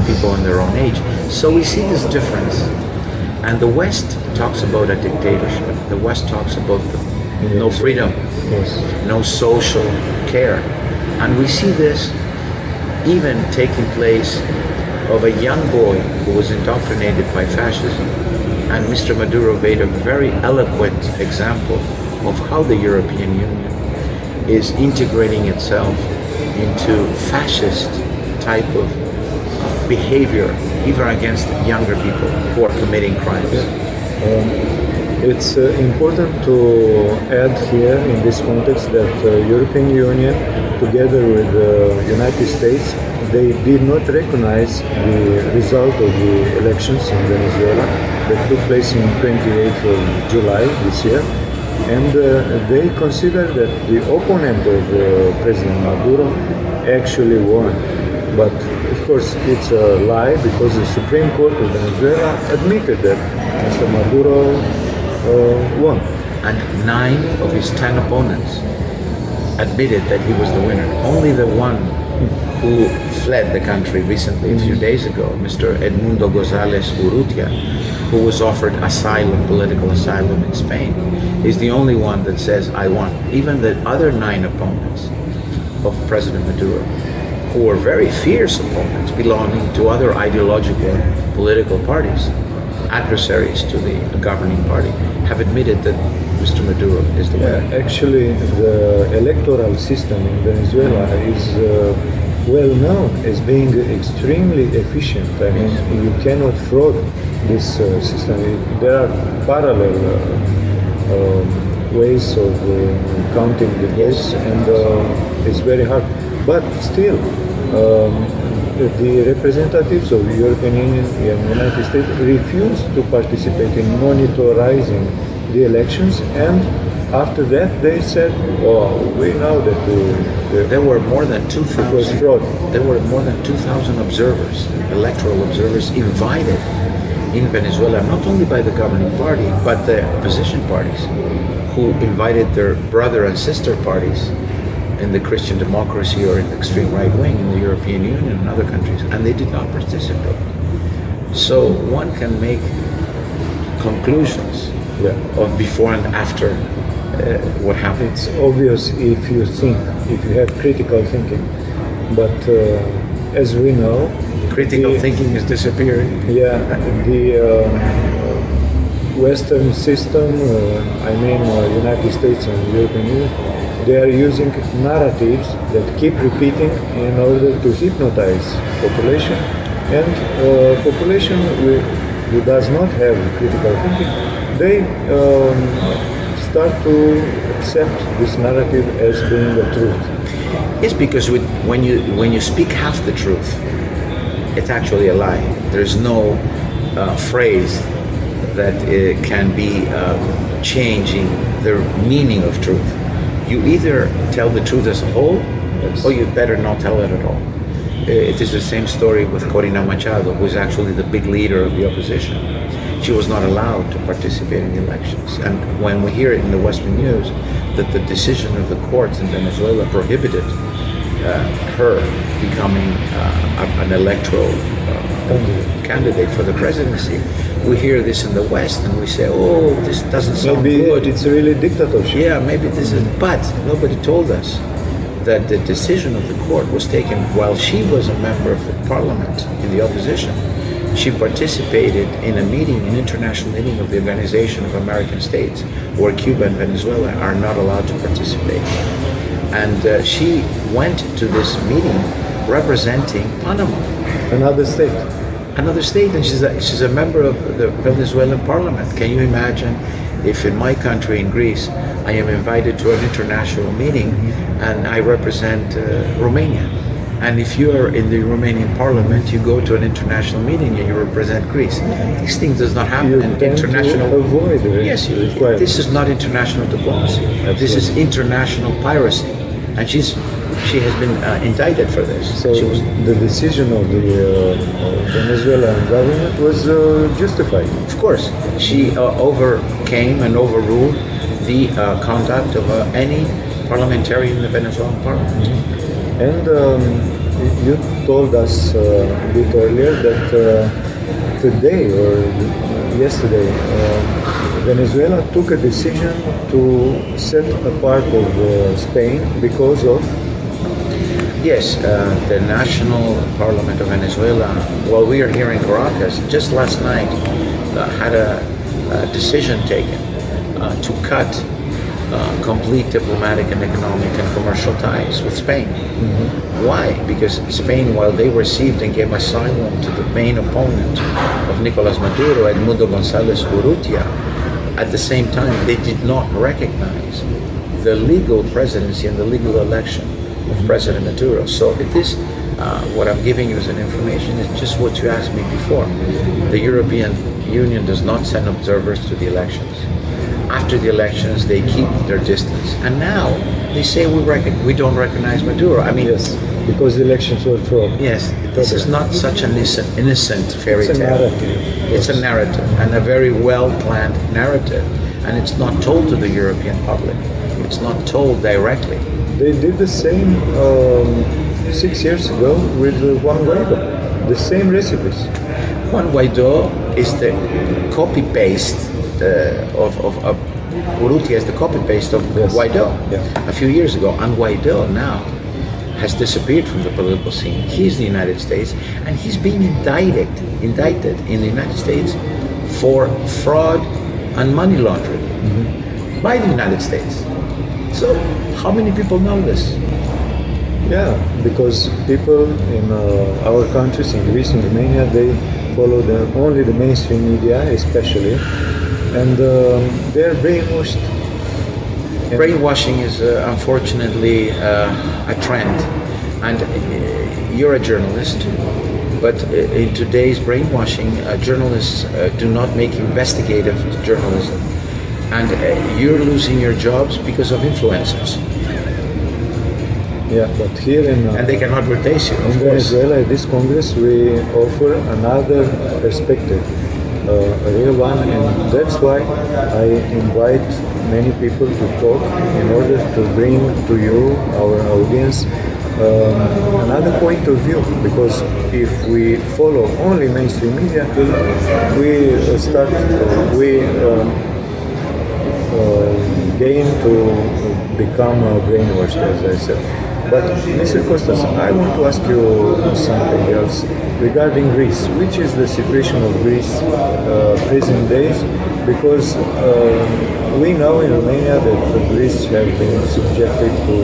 people in their own age. So we see this difference. And the West talks about a dictatorship. The West talks about no freedom, no social care. And we see this even taking place of a young boy who was indoctrinated by fascism. And Mr. Maduro gave a very eloquent example of how the European Union is integrating itself into fascist type of behavior, even against younger people who are committing crimes. It's important to add here in this context that the European Union, together with the United States, they did not recognize the result of the elections in Venezuela that took place in 28th of July this year. And they consider that the opponent of President Maduro actually won. But of course it's a lie, because the Supreme Court of Venezuela admitted that Mr. Maduro won. And 9 of his 10 opponents admitted that he was the winner. Only the one who fled the country recently, a few days ago, Mr. Edmundo González Urrutia, who was offered asylum, political asylum in Spain, is the only one that says, I won. Even the other 9 opponents of President Maduro, who were very fierce opponents belonging to other ideological political parties, adversaries to the governing party, have admitted that Mr. Maduro is the winner. Actually, the electoral system in Venezuela is well known as being extremely efficient. I mean, you cannot fraud this system. There are parallel ways of counting the votes, and it's very hard. But still, the representatives of the European Union and the United States refused to participate in monitoring the elections, and after that they said, "Oh, we know that There were more than it was 2,000. fraud." There were more than 2,000 observers, electoral observers, invited in Venezuela, not only by the governing party, but the opposition parties, who invited their brother and sister parties in the Christian democracy or in the extreme right wing in the European Union and other countries, and they did not participate. So one can make conclusions of before and after what happened. It's obvious if you think, if you have critical thinking, but as we know, Critical thinking is disappearing. Yeah, the Western system, United States and European Union, they are using narratives that keep repeating in order to hypnotize population, and population who does not have critical thinking, they start to accept this narrative as being the truth. It's because when you speak half the truth, it's actually a lie. There's no phrase that can be changing the meaning of truth. You either tell the truth as a whole, or you better not tell it at all. It is the same story with Corina Machado, who is actually the big leader of the opposition. She was not allowed to participate in the elections. And when we hear in the Western news that the decision of the courts in Venezuela prohibited her becoming an electoral candidate for the presidency, we hear this in the West and we say, "Oh, this doesn't sound good. It's really dictatorship." Yeah, maybe this is, but nobody told us that the decision of the court was taken while she was a member of the parliament in the opposition. She participated in a meeting, an international meeting of the Organization of American States, where Cuba and Venezuela are not allowed to participate. And she went to this meeting representing Panama. Another state. Another state, and she's a member of the Venezuelan parliament. Can you imagine if in my country, in Greece, I am invited to an international meeting and I represent Romania? And if you are in the Romanian parliament, you go to an international meeting and you represent Greece. These things does not happen in international. To avoid Yes, this is not international diplomacy. This is international piracy, and she has been indicted for this. So the decision of the Venezuelan government was justified. Of course, she overcame and overruled the conduct of any parliamentarian in the Venezuelan parliament. And you told us a bit earlier that today or yesterday, Venezuela took a decision to set a part of Spain because of. Yes, the National Parliament of Venezuela, while we are here in Caracas, just last night had a decision taken to cut complete diplomatic and economic and commercial ties with Spain. Mm-hmm. Why? Because Spain, while they received and gave asylum to the main opponent of Nicolas Maduro, Edmundo González Urrutia, at the same time they did not recognize the legal presidency and the legal election of President Maduro. So it is what I'm giving you as an information is just what you asked me before. The European Union does not send observers to the elections. After the elections, they keep their distance, and now they say we don't recognize Maduro. I mean, Yes, because the elections were fraud. yes, this is not such an innocent fairy It's a tale. narrative. It's a narrative, and a very well-planned narrative, and it's not told to the European public. It's not told directly. They did the same 6 years ago with Juan Guaido. The same recipes. Juan Guaido is the copy-paste of Urrutia is the copy-paste of Yes. Guaido Yeah. a few years ago. And Guaido now has disappeared from the political scene. He's the United States, and he's being indicted in the United States for fraud and money laundering by the United States. So how many people know this? Yeah, because people in our countries, in Greece and Romania, they follow only the mainstream media, especially, and they're brainwashed. Brainwashing is unfortunately a trend, and you're a journalist, but in today's brainwashing, journalists do not make investigative journalism. and you're losing your jobs because of influencers, Yeah, but here in and they cannot replace you, in of course. Venezuela, at this Congress, we offer another perspective, a real one, and that's why I invite many people to talk in order to bring to you, our audience, another point of view. Because if we follow only mainstream media, we gain to become brainwashed, as I said. But Mr. Costas, I want to ask you something else regarding Greece. Which is the situation of Greece present days? Because we know in Romania that Greece has been subjected to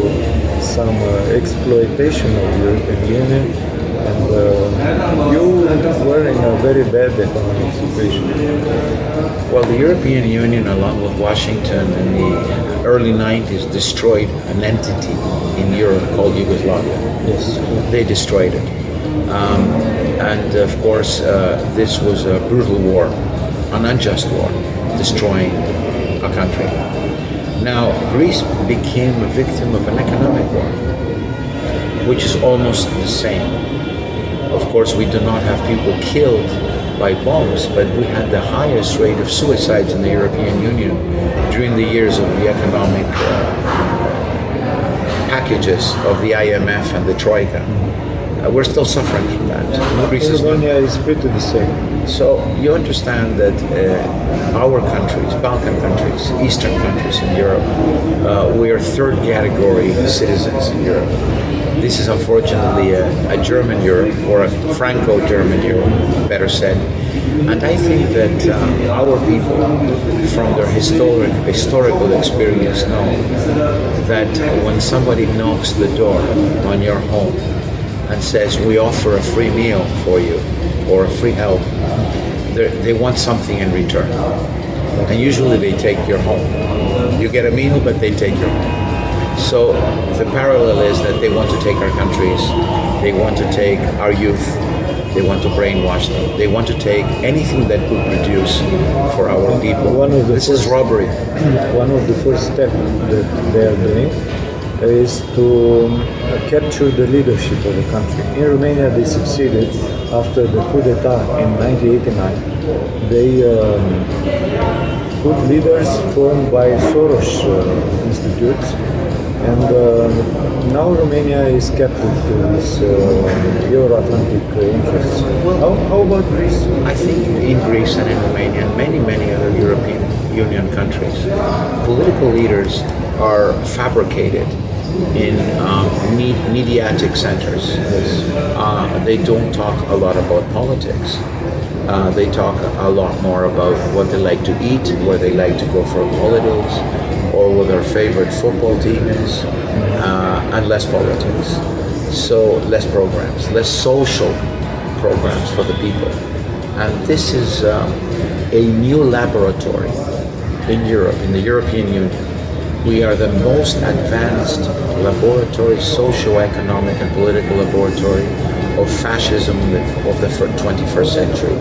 some exploitation of the European Union, and you were in a very bad economic situation. Well, the European Union, along with Washington in the early 90s, destroyed an entity in Europe called Yugoslavia. Yes. They destroyed it. And of course, this was a brutal war, an unjust war, destroying a country. Now, Greece became a victim of an economic war, which is almost the same. Of course, we do not have people killed by bombs, but we had the highest rate of suicides in the European Union during the years of the economic packages of the IMF and the Troika. We're still suffering from that. Greece is not. Romania is pretty the same. So you understand that our countries, Balkan countries, Eastern countries in Europe, we are third category citizens in Europe. This is unfortunately a German Europe, or a Franco-German Europe, better said. And I think that our people, from their historical experience, know that when somebody knocks the door on your home and says, we offer a free meal for you, or a free help, they want something in return. And usually they take your home. You get a meal, but they take your home. So the parallel is that they want to take our countries, they want to take our youth, they want to brainwash them, they want to take anything that could produce for our people. This is robbery. One of the first steps that they are doing is to capture the leadership of the country. In Romania, they succeeded after the coup d'etat in 1989. They put leaders formed by Soros institutes, and now Romania is captive to this Euro-Atlantic interests. How about Greece? I think in Greece and in Romania and many other European Union countries, political leaders are fabricated in mediatic centers. They don't talk a lot about politics. They talk a lot more about what they like to eat, where they like to go for holidays, or what their favorite football team is, and less politics. So less programs, less social programs for the people. And this is a new laboratory in Europe, in the European Union. We are the most advanced laboratory, socio-economic and political laboratory of fascism of the 21st century.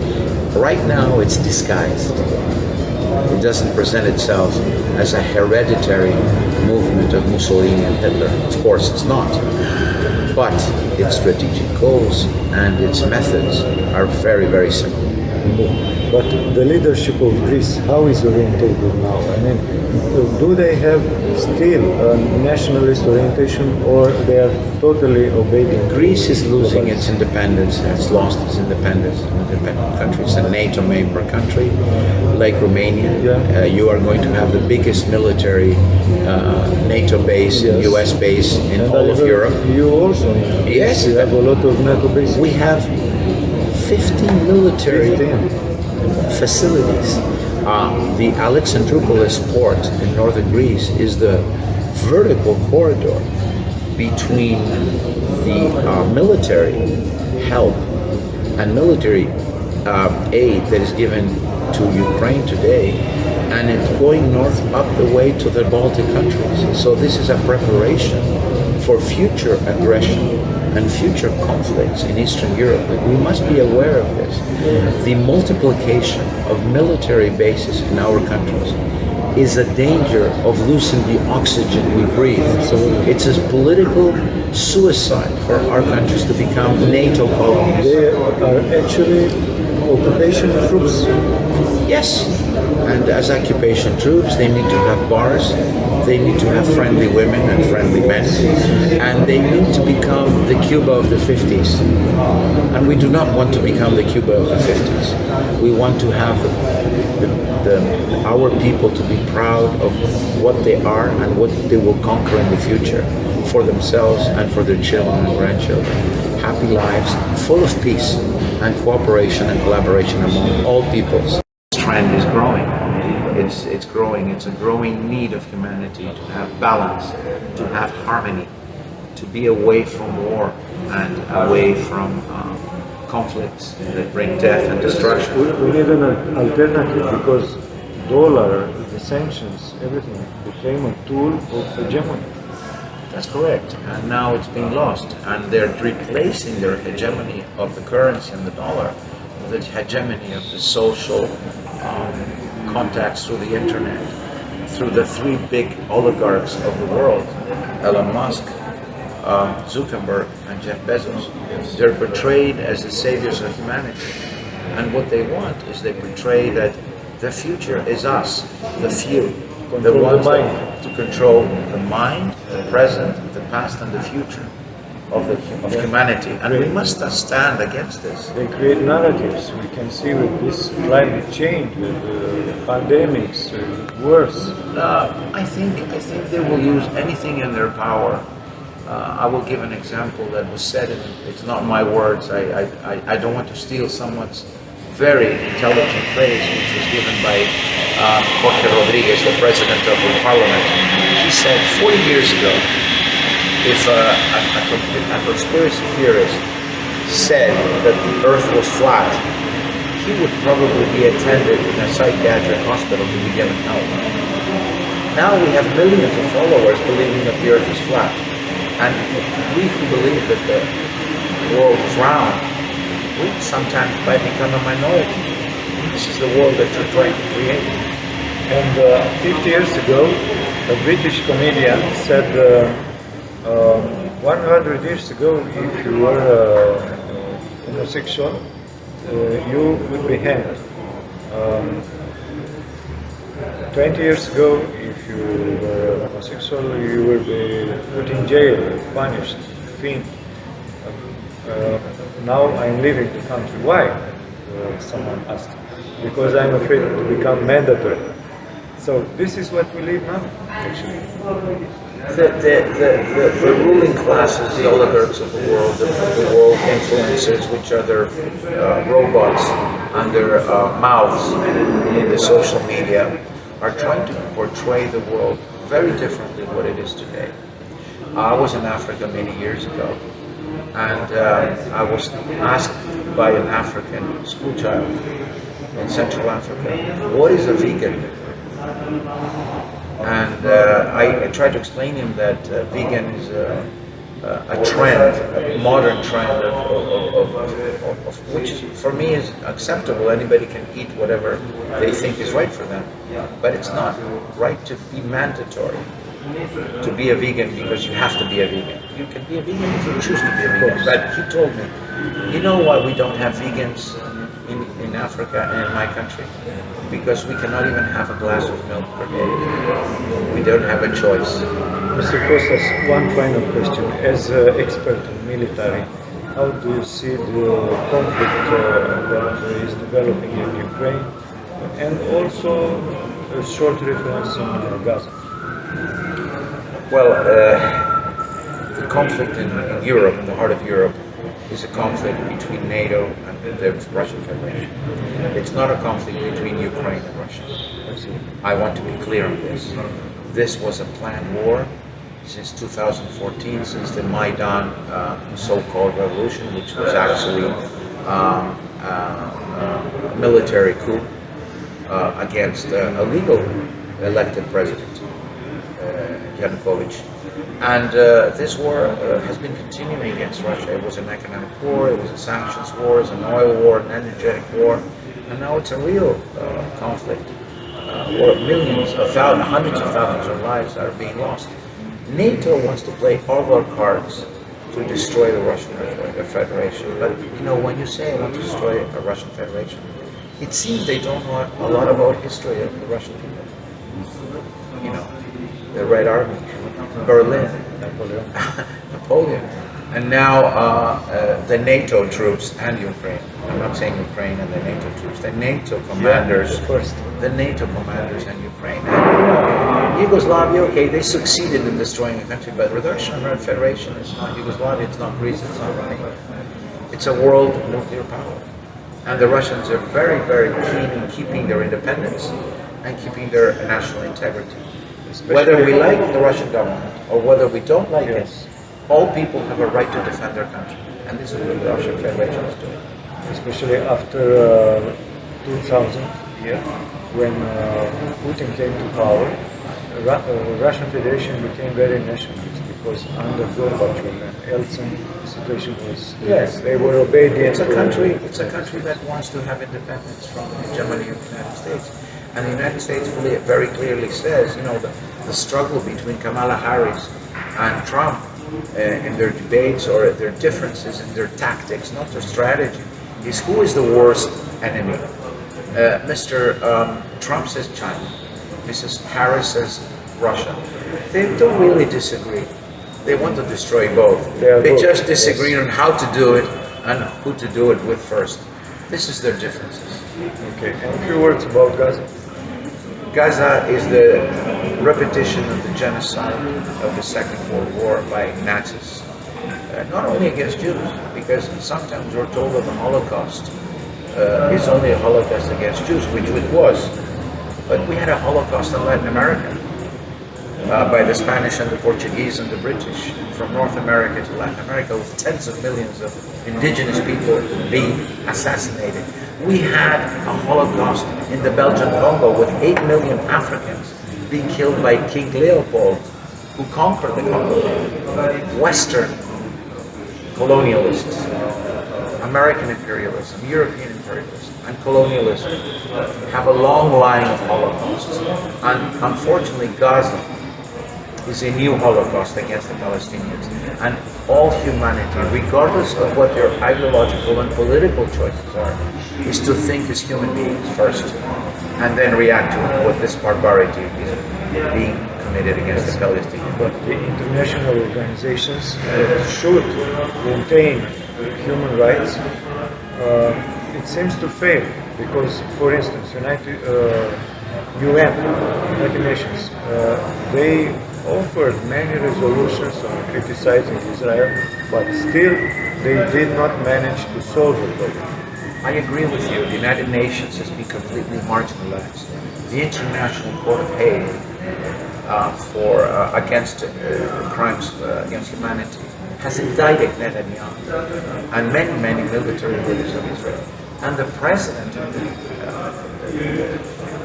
Right now it's disguised. It doesn't present itself as a hereditary movement of Mussolini and Hitler. Of course it's not. But its strategic goals and its methods are very similar. But the leadership of Greece, how is orientated now? I mean, do they have still a nationalist orientation, or they are totally obeying? Greece is losing its independence. It's lost its independence. Independent country. It's a NATO member country, like Romania. You are going to have the biggest military NATO base, US base in all of Europe. You also? Yes. You have a lot of NATO bases. We have 15 military facilities. The Alexandroupolis port in northern Greece is the vertical corridor between the military help and military aid that is given to Ukraine today, and it's going north up the way to the Baltic countries. So this is a preparation for future aggression and future conflicts in Eastern Europe. We must be aware of this. The multiplication of military bases in our countries is a danger of losing the oxygen we breathe. It's a political suicide for our countries to become NATO colonies. They are actually occupation troops. Yes, and as occupation troops, they need to have bars, they need to have friendly women and friendly men, and they need to become the Cuba of the 50s. And we do not want to become the Cuba of the 50s. We want to have our people to be proud of what they are and what they will conquer in the future for themselves and for their children and grandchildren. Happy lives full of peace and cooperation and collaboration among all peoples. This trend is growing. It's growing. It's a growing need of humanity to have balance, to have harmony, to be away from war and away from conflicts that bring death and destruction. We need an alternative because dollar, the sanctions, everything became a tool of hegemony. That's correct. And now it's being lost. And they're replacing their hegemony of the currency and the dollar with the hegemony of the social contacts through the internet, through the three big oligarchs of the world, Elon Musk, Zuckerberg, and Jeff Bezos. They're portrayed as the saviors of humanity. And what they want is they portray that the future is us, the few, the ones to control the mind, the present, the past, and the future of humanity. And we must stand against this. They create narratives. We can see with this climate change, with pandemics, worse. I think they will use anything in their power. I will give an example that was said, and it's not my words. I don't want to steal someone's very intelligent phrase, which was given by Jorge Rodriguez, the president of the parliament. He said 40 years ago, if a conspiracy theorist said that the earth was flat, he would probably be attended in a psychiatric hospital to be given help. Now we have millions of followers believing that the earth is flat. And we who believe that the world is round, we sometimes might become a minority. This is the world that you're trying to create. And 50 years ago, a British comedian said 100 years ago, if you were homosexual, you would be hanged. 20 years ago, if you were homosexual, you will be put in jail, punished, fined. Now I'm leaving the country. Why? Someone asked. Because I'm afraid to become mandatory. So this is what we live now, actually. The ruling classes, the oligarchs of the world influencers, which are their robots and their mouths in the social media, are trying to portray the world very differently what it is today. I was in Africa many years ago, and I was asked by an African schoolchild in Central Africa, what is a vegan? And I tried to explain to him that vegan is a trend, a modern trend of which for me is acceptable. Anybody can eat whatever they think is right for them. But it's not right to be mandatory to be a vegan because you have to be a vegan. You can be a vegan if you choose to be a vegan. But he told me, you know why we don't have vegans in Africa and in my country? Because we cannot even have a glass of milk per day. We don't have a choice. Mr. Costas, one final question. As an expert in military, how do you see the conflict that is developing in Ukraine, and also a short reference in Gaza? Well, the conflict in Europe, the heart of Europe, is a conflict between NATO and the Russian Federation. It's not a conflict between Ukraine and Russia. I want to be clear on this. This was a planned war since 2014, since the Maidan so-called revolution, which was actually a military coup against a legal elected president, Yanukovych. And this war has been continuing against Russia. It was an economic war, it was a sanctions war, it was an oil war, an energetic war, and now it's a real conflict or millions of thousands, hundreds of thousands of lives are being lost. NATO wants to play all their cards to destroy the Russian Federation. But you know, when you say I want to destroy a Russian Federation, it seems they don't know a lot about history of the Russian people. You know, the Red Army, Berlin, Napoleon, and now the NATO troops and Ukraine. I'm not saying Ukraine and the NATO troops. The NATO commanders, the NATO commanders and Ukraine. And Yugoslavia, okay, they succeeded in destroying the country, but the Russian Federation is not Yugoslavia, it's not Greece, it's not Romania. It's a world nuclear power. And the Russians are very, very keen in keeping their independence and keeping their national integrity. Whether we like the Russian government or whether we don't like it, all people have a right to defend their country. And this is what the Russian Federation is doing. Especially after 2000, when Putin came to power, the Russian Federation became very nationalist because under Gorbachev and Yeltsin, the situation was they were obedient. It's a country that wants to have independence from the hegemony of the United States. And the United States very clearly says, you know, the struggle between Kamala Harris and Trump in their debates or their differences in their tactics, not their strategy, is who is the worst enemy. Mr. Trump says China, Mrs. Harris says Russia. They don't really disagree. They want to destroy both. They just disagree on how to do it and who to do it with first. This is their differences. Okay, and a few words about Gaza. Gaza is the repetition of the genocide of the Second World War by Nazis. Not only against Jews, because sometimes we're told that the Holocaust is only a Holocaust against Jews, which it was. But we had a Holocaust in Latin America by the Spanish and the Portuguese and the British, from North America to Latin America, with tens of millions of indigenous people being assassinated. We had a Holocaust in the Belgian Congo with 8 million Africans being killed by King Leopold, who conquered the Congo. Western colonialists, American imperialism, European imperialism, and colonialism have a long line of holocausts. And unfortunately, Gaza is a new Holocaust against the Palestinians. And all humanity, regardless of what their ideological and political choices are, is to think as human beings first, and then react to what this barbarity is being committed against the Palestinians. But the international organizations should maintain human rights. It seems to fail because, for instance, United Nations, they offered many resolutions on criticizing Israel, but still they did not manage to solve the problem. I agree with you. The United Nations has been completely marginalized. The International Court of Hague against crimes against humanity has indicted Netanyahu and many military leaders of Israel. And the president of the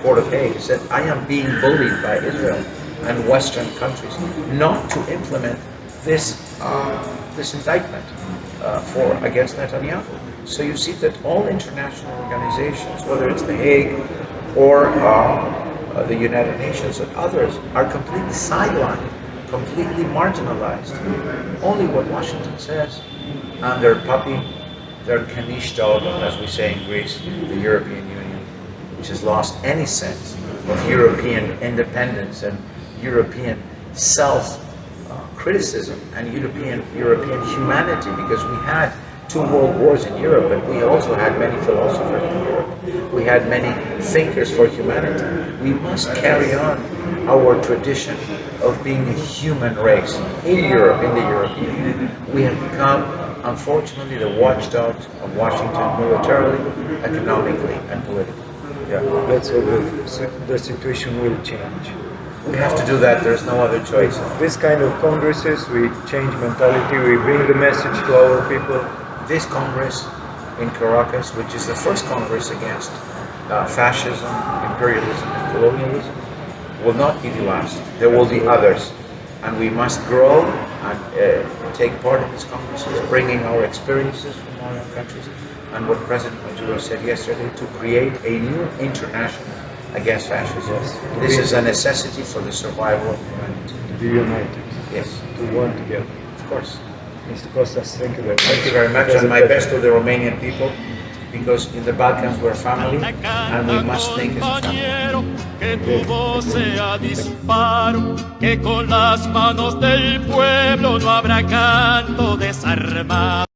Court of Hague said, I am being bullied by Israel and Western countries not to implement this indictment against Netanyahu. So you see that all international organizations, whether it's the Hague or the United Nations and others, are completely sidelined, completely marginalized. Only what Washington says, and their puppy, their caniche dog, as we say in Greece, the European Union, which has lost any sense of European independence and European self-criticism and European humanity, because we had 2 world wars in Europe, but we also had many philosophers in Europe. We had many thinkers for humanity. We must carry on our tradition of being a human race in Europe, in the European Union. We have become, unfortunately, the watchdogs of Washington militarily, economically, and politically. Yeah, let's hope the situation will change. We have to do that. There's no other choice. This kind of congresses, we change mentality, we bring the message to our people. This Congress in Caracas, which is the first Congress against fascism, imperialism, and colonialism, will not be the last. There will be others. And we must grow and take part in these congresses, bringing our experiences from our own countries. And what President Maduro said yesterday, to create a new international against fascism. Yes. This is a necessity for the survival of humanity. To be united, Yes, to work together. of course. Mr. Costas, thank you very much. Thank you very much, It was and a my pleasure. best to the Romanian people, because in the Balkans we're family, and we must think as a family. Compañero, que tu voz sea disparo, que con las manos del pueblo no habrá canto desarmado.